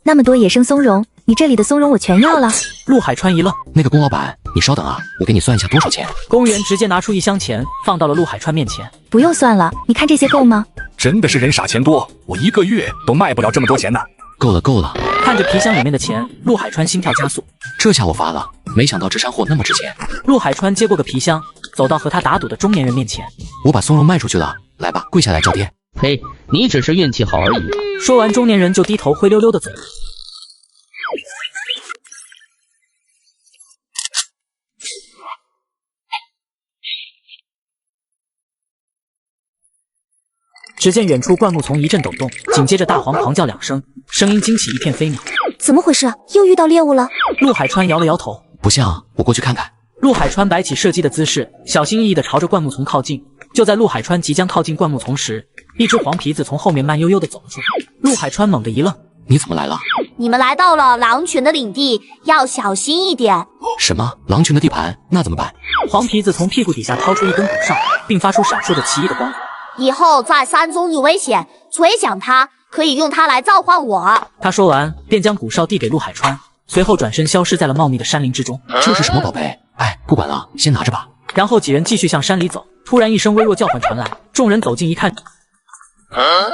Speaker 12: 那么多野生松茸，你这里的松茸我全要了。
Speaker 2: 陆海川一愣，
Speaker 9: 那个龚老板，你稍等啊，我给你算一下多少钱。
Speaker 2: 公园直接拿出1箱钱放到了陆海川面前。
Speaker 12: 不用算了，你看这些够吗？
Speaker 3: 真的是人傻钱多，我1个月都卖不了这么多钱呢。
Speaker 9: 够了够了。
Speaker 2: 看着皮箱里面的钱，陆海川心跳加速。
Speaker 9: 这下我发了，没想到这山货那么值钱。
Speaker 2: 陆海川接过个皮箱，走到和他打赌的中年人面前。
Speaker 9: 我把松茸卖出去了，来吧，跪下来叫爹。
Speaker 5: 嘿，你只是运气好而已。
Speaker 2: 说完，中年人就低头灰溜溜的走了。只见远处灌木丛一阵抖动，紧接着大黄狂叫2声，声音惊起一片飞鸟。
Speaker 7: 怎么回事？又遇到猎物了？
Speaker 2: 陆海川摇了摇头，
Speaker 9: 不像，我过去看看。
Speaker 2: 陆海川摆起射击的姿势，小心翼翼地朝着灌木丛靠近。就在陆海川即将靠近灌木丛时，一只黄皮子从后面慢悠悠地走了出来。陆海川猛地一愣，
Speaker 9: 你怎么来了？
Speaker 7: 你们来到了狼群的领地，要小心一点。
Speaker 9: 什么？狼群的地盘？那怎么办？
Speaker 2: 黄皮子从屁股底下掏出一根骨哨，并发出闪烁着奇异的光。
Speaker 7: 以后在山中遇危险，吹响它，可以用它来召唤我。
Speaker 2: 他说完，便将骨哨递给陆海川，随后转身消失在了茂密的山林之中。
Speaker 9: 这是什么宝贝？哎，不管了，先拿着吧。
Speaker 2: 然后几人继续向山里走。突然一声微弱叫唤传来，众人走近一看，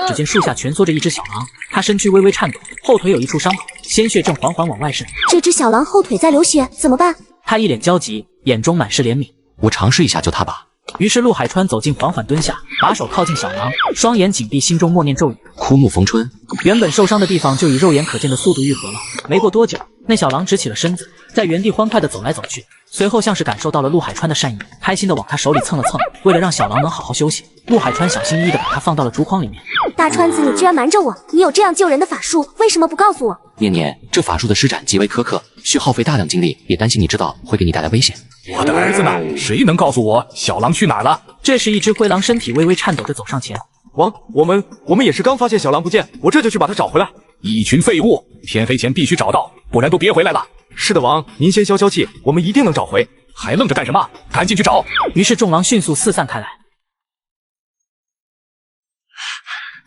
Speaker 2: 只见树下蜷缩着一只小狼，它身躯微微颤抖，后腿有一处伤口，鲜血正缓缓往外渗。
Speaker 7: 这只小狼后腿在流血，怎么办？
Speaker 2: 他一脸焦急，眼中满是怜悯。
Speaker 9: 我尝试一下救他吧。
Speaker 2: 于是陆海川走近，缓缓蹲下，把手靠近小狼，双眼紧闭，心中默念咒语。
Speaker 9: 枯木逢春，
Speaker 2: 原本受伤的地方就以肉眼可见的速度愈合了。没过多久，那小狼直起了身子，在原地欢快地走来走去。随后像是感受到了陆海川的善意，开心地往他手里蹭了蹭。为了让小狼能好好休息，陆海川小心翼翼地把它放到了竹筐里面。
Speaker 7: 大川子，你居然瞒着我！你有这样救人的法术，为什么不告诉我？
Speaker 9: 念念，这法术的施展极为苛刻，需耗费大量精力，也担心你知道会给你带来危险。
Speaker 3: 我的儿子呢？谁能告诉我小狼去哪儿了？
Speaker 2: 这时，一只灰狼身体微微颤抖着走上前。
Speaker 17: 王，我们也是刚发现小狼不见，我这就去把它找回来。
Speaker 3: 一群废物，天黑前必须找到，不然都别回来了。
Speaker 17: 是的，王，您先消消气，我们一定能找回。
Speaker 3: 还愣着干什么？赶紧去找！
Speaker 2: 于是众狼迅速四散开来。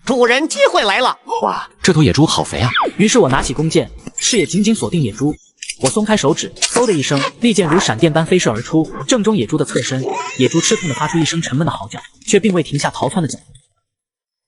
Speaker 1: 主人，机会来了！
Speaker 9: 哇，这头野猪好肥啊！
Speaker 2: 于是我拿起弓箭，视野紧紧锁定野猪。我松开手指，嗖的一声，利箭如闪电般飞射而出，正中野猪的侧身。野猪吃痛地发出一声沉闷的嚎叫，却并未停下逃窜的脚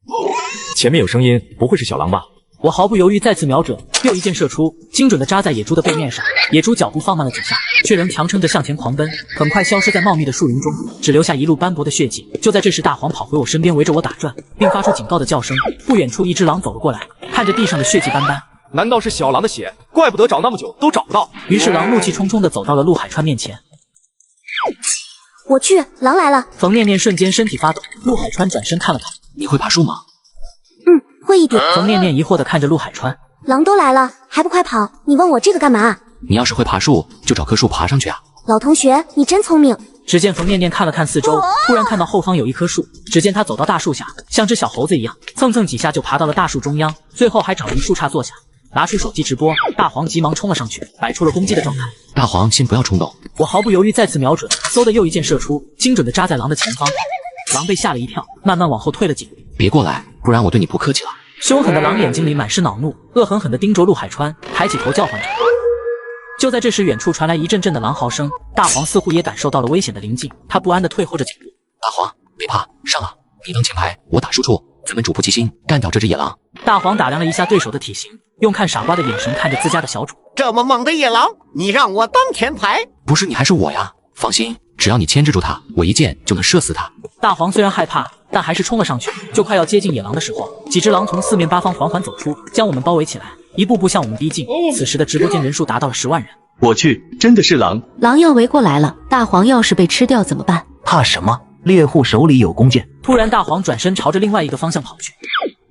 Speaker 2: 步。
Speaker 17: 前面有声音，不会是小狼吧？
Speaker 2: 我毫不犹豫再次瞄准，又一箭射出，精准地扎在野猪的背面上。野猪脚步放慢了几下，却仍强撑着向前狂奔，很快消失在茂密的树林中，只留下一路斑驳的血迹。就在这时，大黄跑回我身边，围着我打转，并发出警告的叫声。不远处，一只狼走了过来，看着地上的血迹斑斑。
Speaker 17: 难道是小狼的血？怪不得找那么久都找不到。
Speaker 2: 于是狼怒气冲冲地走到了陆海川面前。
Speaker 7: 我去，狼来了！
Speaker 2: 冯念念瞬间身体发抖。陆海川转身看了看，
Speaker 9: 你会爬树吗？
Speaker 7: 会一点。
Speaker 2: 冯念念疑惑地看着陆海川，
Speaker 7: 狼都来了，还不快跑？你问我这个干嘛？
Speaker 9: 你要是会爬树，就找棵树爬上去啊！
Speaker 7: 老同学，你真聪明。
Speaker 2: 只见冯念念看了看四周，突然看到后方有一棵树。只见他走到大树下，像只小猴子一样，蹭蹭几下就爬到了大树中央，最后还找了一树杈坐下，拿出手机直播。大黄急忙冲了上去，摆出了攻击的状态。
Speaker 9: 大黄，先不要冲动。
Speaker 2: 我毫不犹豫再次瞄准，嗖的又一箭射出，精准的扎在狼的前方。狼被吓了一跳，慢慢往后退了几步。
Speaker 9: 别过来，不然我对你不客气了。
Speaker 2: 凶狠的狼眼睛里满是恼怒，恶狠狠地盯着陆海川，抬起头叫唤着。就在这时，远处传来一阵阵的狼嚎声，大黄似乎也感受到了危险的临近，他不安地退后着脚步。
Speaker 9: 大黄，别怕，上啊！你当前排，我打输出，咱们主仆齐心，干掉这只野狼。
Speaker 2: 大黄打量了一下对手的体型，用看傻瓜的眼神看着自家的小主。
Speaker 1: 这么猛的野狼，你让我当前排？
Speaker 9: 不是你还是我呀？放心，只要你牵制住他，我一箭就能射死他。
Speaker 2: 大黄虽然害怕，但还是冲了上去。就快要接近野狼的时候，几只狼从四面八方缓缓走出，将我们包围起来，一步步向我们逼近。此时的直播间人数达到了10万人。
Speaker 17: 我去，真的是狼！
Speaker 12: 狼要围过来了，大黄要是被吃掉怎么办？
Speaker 18: 怕什么？猎户手里有弓箭。
Speaker 2: 突然，大黄转身朝着另外一个方向跑去。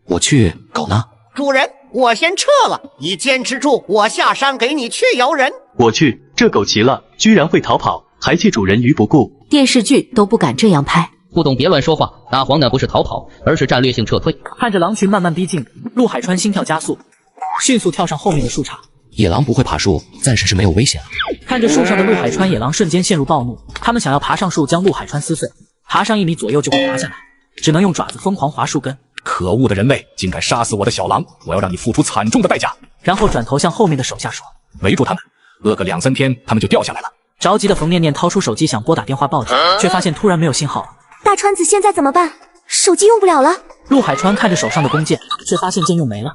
Speaker 9: 我去，狗呢？
Speaker 1: 主人，我先撤了，你坚持住，我下山给你去摇人。
Speaker 17: 我去，这狗急了，居然会逃跑，还弃主人于不顾。
Speaker 12: 电视剧都不敢这样拍。
Speaker 5: 不懂别乱说话，大黄那不是逃跑，而是战略性撤退。
Speaker 2: 看着狼群慢慢逼近，陆海川心跳加速，迅速跳上后面的树杈。
Speaker 9: 野狼不会爬树，暂时是没有危险了。
Speaker 2: 看着树上的陆海川，野狼瞬间陷入暴怒，他们想要爬上树将陆海川撕碎，爬上1米左右就会滑下来，只能用爪子疯狂划树根。
Speaker 3: 可恶的人类，竟敢杀死我的小狼，我要让你付出惨重的代价。
Speaker 2: 然后转头向后面的手下说：
Speaker 3: 围住他们，饿个2、3天，他们就掉下来了。
Speaker 2: 着急的冯念念掏出手机想拨打电话报警，却发现突然没有信号了。
Speaker 7: 大川子现在怎么办？手机用不了了。
Speaker 2: 陆海川看着手上的弓箭，却发现箭用没了。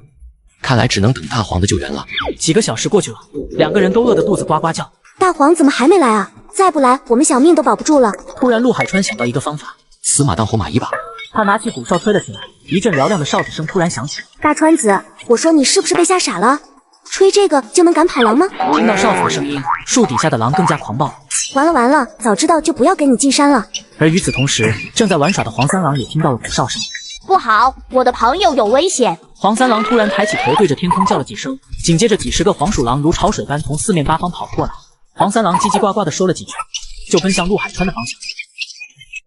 Speaker 9: 看来只能等大黄的救援了。
Speaker 2: 几个小时过去了，2个人都饿得肚子呱呱叫。
Speaker 7: 大黄怎么还没来啊？再不来，我们小命都保不住了。
Speaker 2: 突然，陆海川想到一个方法，
Speaker 9: 死马当活马医吧。
Speaker 2: 他拿起鼓哨吹了起来，一阵嘹亮的哨子声突然响起。
Speaker 7: 大川子，我说你是不是被吓傻了？吹这个就能赶跑狼吗？
Speaker 2: 听到哨子的声音，树底下的狼更加狂暴。
Speaker 7: 完了完了，早知道就不要跟你进山了。
Speaker 2: 而与此同时，正在玩耍的黄三郎也听到了鼓哨声。
Speaker 19: 不好，我的朋友有危险！
Speaker 2: 黄三郎突然抬起头，对着天空叫了几声，紧接着几10个黄鼠狼如潮水般从四面八方跑过来。黄三郎叽叽呱呱地说了几句，就奔向陆海川的方向。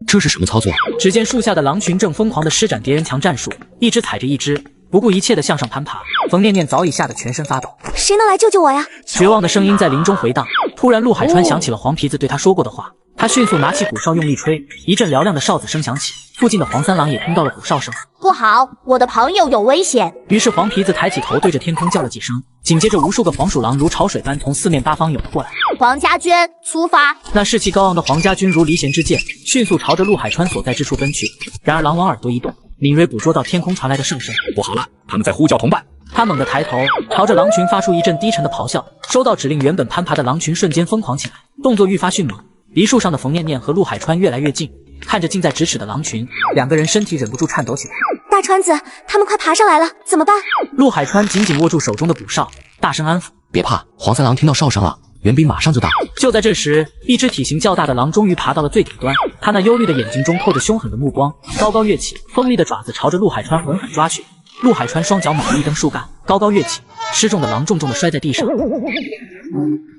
Speaker 9: 这是什么操作？
Speaker 2: 只见树下的狼群正疯狂地施展叠人墙战术，一只踩着一只，不顾一切地向上攀爬。冯念念早已吓得全身发抖。
Speaker 7: 谁能来救救我呀？
Speaker 2: 绝望的声音在林中回荡。突然，陆海川想起了黄皮子对他说过的话，他迅速拿起鼓哨用力吹，一阵嘹亮的哨子声响起。附近的黄三郎也听到了鼓哨声。
Speaker 19: 不好，我的朋友有危险！
Speaker 2: 于是黄皮子抬起头，对着天空叫了几声，紧接着无数个黄鼠狼如潮水般从四面八方涌了过来。
Speaker 19: 黄家军出发！
Speaker 2: 那士气高昂的黄家军如离弦之箭，迅速朝着陆海川所在之处奔去。然而狼王耳朵一动，敏锐捕捉到天空传来的圣声。
Speaker 3: 不好了，他们在呼叫同伴。
Speaker 2: 他猛地抬头，朝着狼群发出一阵低沉的咆哮。收到指令，原本攀爬的狼群瞬间疯狂起来，动作愈发迅猛。离树上的冯念念和陆海川越来越近，看着近在咫尺的狼群，两个人身体忍不住颤抖起来。
Speaker 7: 大川子，他们快爬上来了，怎么办？
Speaker 2: 陆海川紧紧握住手中的捕哨，大声安抚：“
Speaker 9: 别怕，黄三郎听到哨声了，援兵马上就到。”
Speaker 2: 就在这时，一只体型较大的狼终于爬到了最顶端，它那忧虑的眼睛中透着凶狠的目光，高高跃起，锋利的爪子朝着陆海川狠狠抓去。陆海川双脚猛地一蹬树干，高高跃起，失重的狼重重地摔在地上，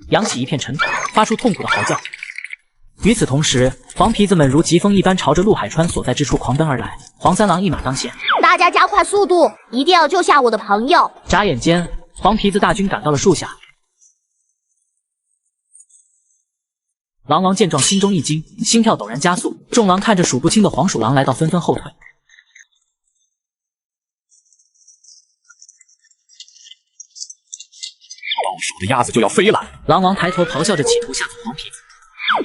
Speaker 2: 扬起一片尘土，发出痛苦的嚎叫。与此同时，黄皮子们如疾风一般朝着陆海川所在之处狂奔而来。黄三郎一马当先，
Speaker 19: 大家加快速度，一定要救下我的朋友！
Speaker 2: 眨眼间，黄皮子大军赶到了树下。狼王见状，心中一惊，心跳陡然加速。众狼看着数不清的黄鼠狼来到，纷纷后退。
Speaker 3: 到手的鸭子就要飞了！
Speaker 2: 狼王抬头咆哮着，企图吓走黄皮子。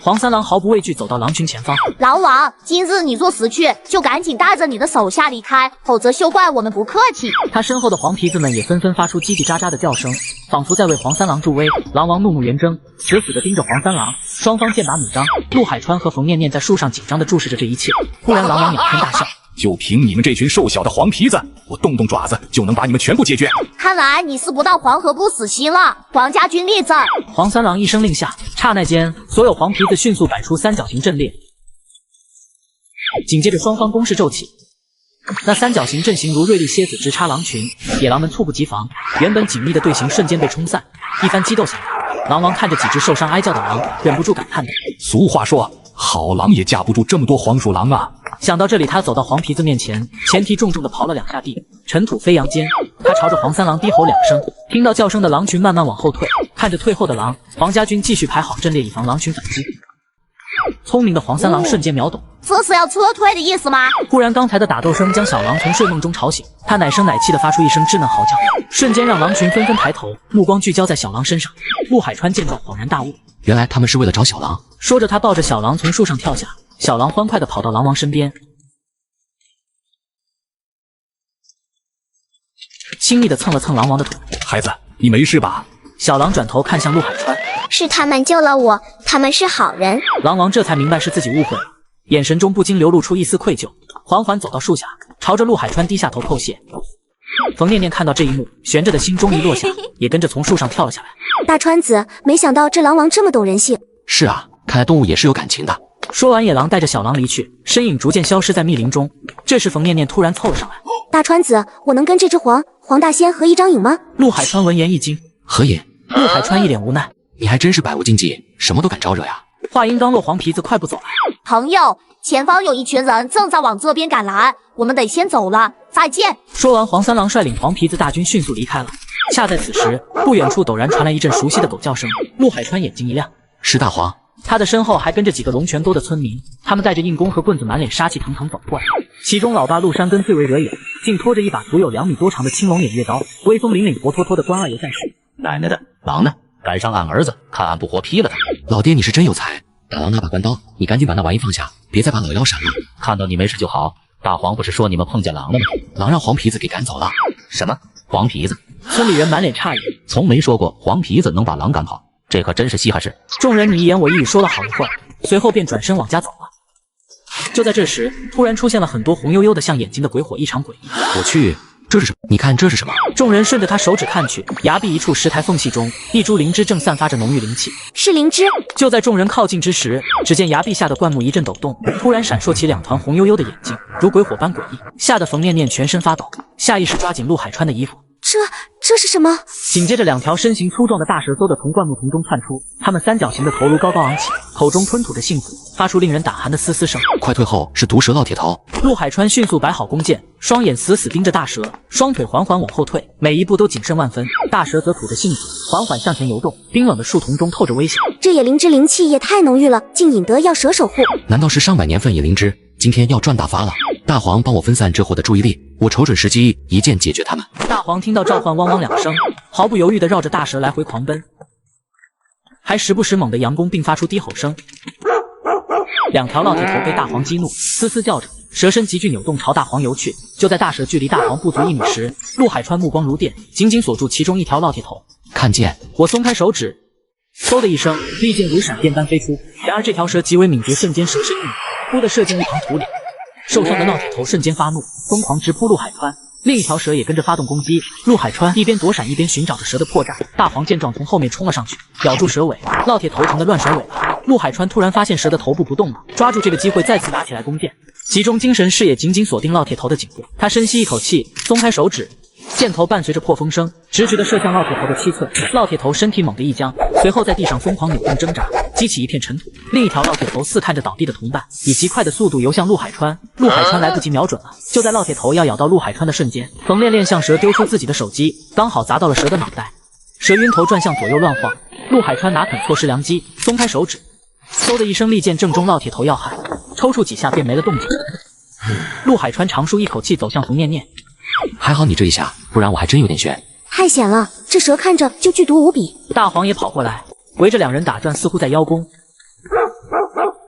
Speaker 2: 黄三郎毫不畏惧，走到狼群前方。
Speaker 19: 狼王，今日你若死去，就赶紧带着你的手下离开，否则休怪我们不客气。
Speaker 2: 他身后的黄皮子们也纷纷发出叽叽喳喳的叫声，仿佛在为黄三郎助威。狼王怒目圆睁，死死地盯着黄三郎，双方剑拔弩张。陆海川和冯念念在树上紧张地注视着这一切。忽然，狼王仰天大笑。
Speaker 3: 就凭你们这群瘦小的黄皮子，我动动爪子就能把你们全部解决。
Speaker 19: 看来你是不到黄河不死心了。黄家军立正。
Speaker 2: 黄三郎一声令下，刹那间，所有黄皮子迅速摆出三角形阵列。紧接着，双方攻势骤起。那三角形阵型如锐利蝎子直插狼群，野狼们猝不及防，原本紧密的队形瞬间被冲散。一番激斗下来，狼王看着几只受伤哀叫的狼，忍不住感叹道：“
Speaker 3: 俗话说，好狼也架不住这么多黄鼠狼啊！”
Speaker 2: 想到这里，他走到黄皮子面前，前蹄重重地刨了两下地，尘土飞扬间，他朝着黄三郎低吼两声。听到叫声的狼群慢慢往后退，看着退后的狼，黄家军继续排好阵列，以防狼群反击。聪明的黄三郎瞬间秒懂，
Speaker 19: 这是要撤退的意思吗？
Speaker 2: 忽然，刚才的打斗声将小狼从睡梦中吵醒，他奶声奶气地发出一声稚嫩嚎叫，瞬间让狼群纷纷抬头，目光聚焦在小狼身上。陆海川见状恍然大悟，
Speaker 9: 原来他们是为了找小狼。
Speaker 2: 说着，他抱着小狼从树上跳下，小狼欢快地跑到狼王身边，轻易地蹭了蹭狼王的腿。
Speaker 3: 孩子，你没事吧？
Speaker 2: 小狼转头看向陆海川，
Speaker 7: 是他们救了我，他们是好人。
Speaker 2: 狼王这才明白是自己误会了，眼神中不禁流露出一丝愧疚，缓缓走到树下，朝着陆海川低下头叩谢。冯念念看到这一幕，悬着的心终于落下，也跟着从树上跳了下来。
Speaker 7: 大川子，没想到这狼王这么懂人性。
Speaker 9: 是啊，看来动物也是有感情的。
Speaker 2: 说完，野狼带着小狼离去，身影逐渐消失在密林中。这时，冯念念突然凑了上来：“
Speaker 7: 大川子，我能跟这只黄大仙合一张影吗？”
Speaker 2: 陆海川闻言一惊：“
Speaker 9: 合影？”
Speaker 2: 陆海川一脸无奈：“
Speaker 9: 你还真是百无禁忌，什么都敢招惹呀！”
Speaker 2: 话音刚落，黄皮子快步走来：“
Speaker 19: 朋友，前方有一群人正在往这边赶来，我们得先走了，再见。”
Speaker 2: 说完，黄三郎率领黄皮子大军迅速离开了。恰在此时，不远处陡然传来一阵熟悉的狗叫声，陆海川眼睛一亮：“
Speaker 9: 是大黄。”
Speaker 2: 他的身后还跟着几个龙泉多的村民，他们带着硬弓和棍子，满脸杀气腾腾走过来。其中老大陆山根最为惹眼，竟拖着一把足有2米多长的青龙偃月刀，威风凛凛、活脱脱的关二爷战士。
Speaker 4: 奶奶的，狼呢？赶上俺儿子，看俺不活劈了他！
Speaker 9: 老爹你是真有才，大郎那把关刀，你赶紧把那玩意放下，别再把老妖闪了。
Speaker 4: 看到你没事就好。大黄不是说你们碰见狼了吗？
Speaker 9: 狼让黄皮子给赶走了。
Speaker 4: 什么？黄皮子？
Speaker 2: 村里人满脸诧异，
Speaker 4: 从没说过黄皮子能把狼赶跑。这可真是稀罕事。
Speaker 2: 众人你一言我一语说了好一会儿，随后便转身往家走了。就在这时，突然出现了很多红悠悠的像眼睛的鬼火，异常诡异。
Speaker 9: 我去，这是什么？你看这是什么？
Speaker 2: 众人顺着他手指看去，崖壁一处石台缝隙中，一株灵芝正散发着浓郁灵气。
Speaker 7: 是灵芝。
Speaker 2: 就在众人靠近之时，只见崖壁下的灌木一阵抖动，突然闪烁起2团红悠悠的眼睛，如鬼火般诡异，吓得冯念念全身发抖，下意识抓紧陆海川的衣服。
Speaker 7: 这是什么？
Speaker 2: 紧接着2条身形粗壮的大蛇嗖地从灌木丛中窜出，它们三角形的头颅高高昂起，口中吞吐着信符，发出令人胆寒的嘶嘶声。
Speaker 9: 快退后，是毒蛇烙铁头！
Speaker 2: 陆海川迅速摆好弓箭，双眼死死盯着大蛇，双腿缓缓往后退，每一步都谨慎万分。大蛇则吐着信符，缓缓向前游动，冰冷的树丛中透着危险。
Speaker 7: 这野灵芝灵气也太浓郁了，竟引得要蛇守护。
Speaker 9: 难道是上百年份野灵芝？今天要赚大发了！大黄帮我分散这伙的注意力，我瞅准时机，一剑解决他们。
Speaker 2: 大黄听到召唤，汪汪2声，毫不犹豫地绕着大蛇来回狂奔，还时不时猛地佯攻，并发出低吼声。两条烙铁头被大黄激怒，嘶嘶叫着，蛇身急剧扭动朝大黄游去。就在大蛇距离大黄不足1米时，陆海川目光如电，紧紧锁住其中一条烙铁头。
Speaker 9: 看见，
Speaker 2: 我松开手指，嗖的一声，利剑如闪电般飞出。然而这条蛇极为敏捷，瞬间蛇身一扭，忽地射进一旁土里。受伤的烙铁头瞬间发怒，疯狂直扑陆海川。另一条蛇也跟着发动攻击，陆海川一边躲闪一边寻找着蛇的破绽。大黄见状从后面冲了上去，咬住蛇尾，烙铁头疼得乱甩尾巴。陆海川突然发现蛇的头部不动了，抓住这个机会再次拿起来弓箭，集中精神视野紧紧锁定烙铁头的颈部。他深吸一口气，松开手指，箭头伴随着破风声直直地射向烙铁头的7寸。烙铁头身体猛地一僵，随后在地上疯狂扭动挣扎，激起一片尘土。另一条烙铁头似看着倒地的同伴，以极快的速度游向陆海川。陆海川来不及瞄准了，就在烙铁头要咬到陆海川的瞬间，冯恋恋向蛇丢出自己的手机，刚好砸到了蛇的脑袋。蛇晕头转向左右乱晃，陆海川哪肯错失良机，松开手指，嗖的一声利剑正中烙铁头要害，抽搐几下便没了动静。陆海川长舒一口气，走向冯念念。
Speaker 9: 还好你这一下，不然我还真有点悬。
Speaker 7: 太险了，这蛇看着就剧毒无比。
Speaker 2: 大黄也跑过来，围着两人打转，似乎在邀功。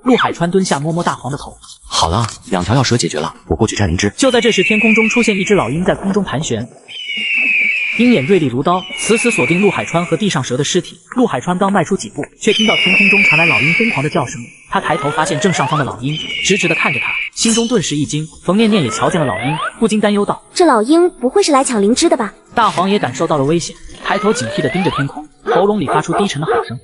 Speaker 2: 陆海川蹲下摸摸大黄的头。
Speaker 9: 好了，2条药蛇解决了，我过去摘灵芝。
Speaker 2: 就在这时，天空中出现一只老鹰在空中盘旋，鹰眼锐利如刀，死死锁定陆海川和地上蛇的尸体。陆海川刚迈出几步，却听到天空中传来老鹰疯狂的叫声。他抬头发现正上方的老鹰直直地看着他，心中顿时一惊。冯念念也瞧见了老鹰，不禁担忧道：
Speaker 7: 这老鹰不会是来抢灵芝的吧？
Speaker 2: 大黄也感受到了危险，抬头警惕地盯着天空，喉咙里发出低沉的喊声。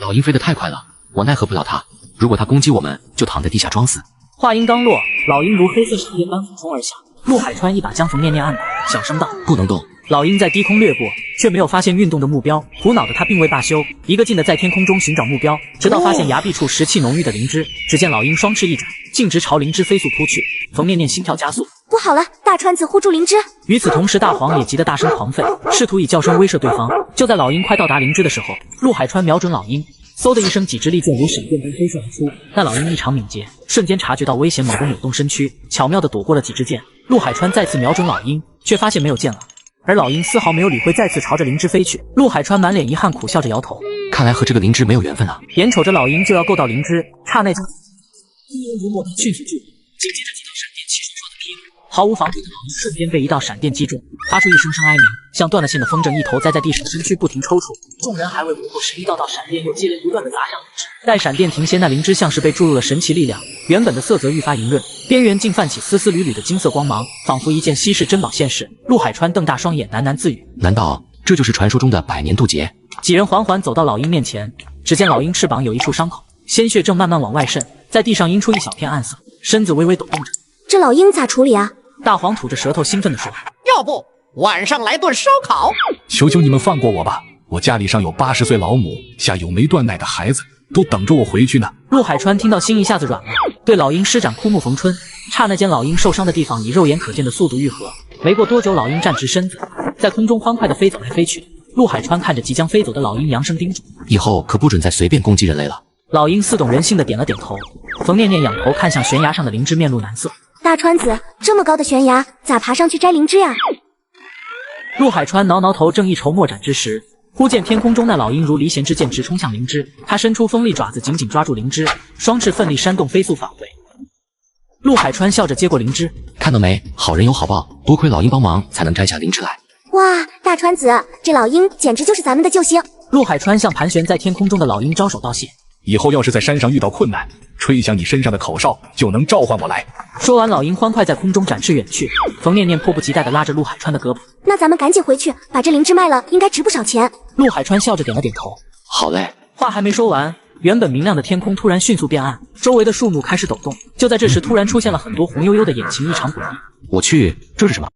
Speaker 9: 老鹰飞得太快了，我奈何不了它。如果它攻击我们，就躺在地下装死。
Speaker 2: 话音刚落，老鹰如黑色闪电般俯冲而下。陆海川一把将冯念念按倒，小声道：
Speaker 9: 不能动。
Speaker 2: 老鹰在低空掠过，却没有发现运动的目标。苦恼的他并未罢休，一个劲地在天空中寻找目标，直到发现崖壁处湿气浓郁的灵芝。只见老鹰双翅一展，径直朝灵芝飞速扑去。冯念念心跳加速，
Speaker 7: 不好了，大川子护住灵芝。
Speaker 2: 与此同时，大黄也急得大声狂吠，试图以叫声威慑对方。就在老鹰快到达灵芝的时候，陆海川瞄准老鹰，嗖的一声，几支利箭如闪电般飞射而出。那老鹰异常敏捷，瞬间察觉到危险，猛地扭动身躯，巧妙地躲过了几支箭。陆海川再次瞄准老鹰，却发现没有箭了，而老鹰丝毫没有理会，再次朝着灵芝飞去。陆海川满脸遗憾，苦笑着摇头，
Speaker 9: 看来和这个灵芝没有缘分啊。
Speaker 2: 眼瞅着老鹰就要够到灵芝，刹那间阴云如墨般迅速聚拢，紧接着几道闪电齐刷刷的劈落，毫无防备的老鹰瞬间被一道闪电击中，发出一声声哀鸣，像断了线的风筝，一头栽在地上，身躯不停抽搐。众人还未回过神，一道道闪电又接连不断的砸向灵芝。待闪电停歇，那灵芝像是被注入了神奇力量，原本的色泽愈发莹润，边缘竟泛起丝丝缕缕的金色光芒，仿佛一件稀世珍宝现世。陆海川瞪大双眼，喃喃自语：
Speaker 9: 难道这就是传说中的百年渡劫？
Speaker 2: 几人缓缓走到老鹰面前，只见老鹰翅膀有一处伤口，鲜血正慢慢往外渗，在地上映出一小片暗色，身子微微抖动着。
Speaker 7: 这老鹰咋处理啊？
Speaker 2: 大黄吐着舌头兴奋地说：
Speaker 1: 要不晚上来顿烧烤？
Speaker 3: 求求你们放过我吧，我家里上有80岁老母，下有没断奶的孩子，都等着我回去呢。
Speaker 2: 陆海川听到心一下子软了，对老鹰施展枯木逢春。刹那间，老鹰受伤的地方以肉眼可见的速度愈合。没过多久，老鹰站直身子，在空中欢快地飞走来飞去。陆海川看着即将飞走的老鹰，扬声叮嘱：
Speaker 9: 以后可不准再随便攻击人类了。
Speaker 2: 老鹰似懂人性的点了点头。冯念念仰头看向悬崖上的灵芝，面露难色。
Speaker 7: 大川子，这么高的悬崖，咋爬上去摘灵芝呀？
Speaker 2: 陆海川挠挠头，正一筹莫展之时，忽见天空中那老鹰如离弦之箭直冲向灵芝，他伸出锋利爪子紧紧抓住灵芝，双翅奋力扇动，飞速返回。陆海川笑着接过灵芝，
Speaker 9: 看到没，好人有好报，多亏老鹰帮忙才能摘下灵芝来。
Speaker 7: 哇，大川子，这老鹰简直就是咱们的救星。
Speaker 2: 陆海川向盘旋在天空中的老鹰招手道谢，
Speaker 3: 以后要是在山上遇到困难，吹响你身上的口哨，就能召唤我来。
Speaker 2: 说完，老鹰欢快在空中展翅远去。冯念念迫不及待地拉着陆海川的胳膊，
Speaker 7: 那咱们赶紧回去，把这灵芝卖了，应该值不少钱。
Speaker 2: 陆海川笑着点了点头，
Speaker 9: 好嘞。
Speaker 2: 话还没说完，原本明亮的天空突然迅速变暗，周围的树木开始抖动。就在这时，突然出现了很多红悠悠的眼睛，异常诡异。
Speaker 9: 我去，这是什么？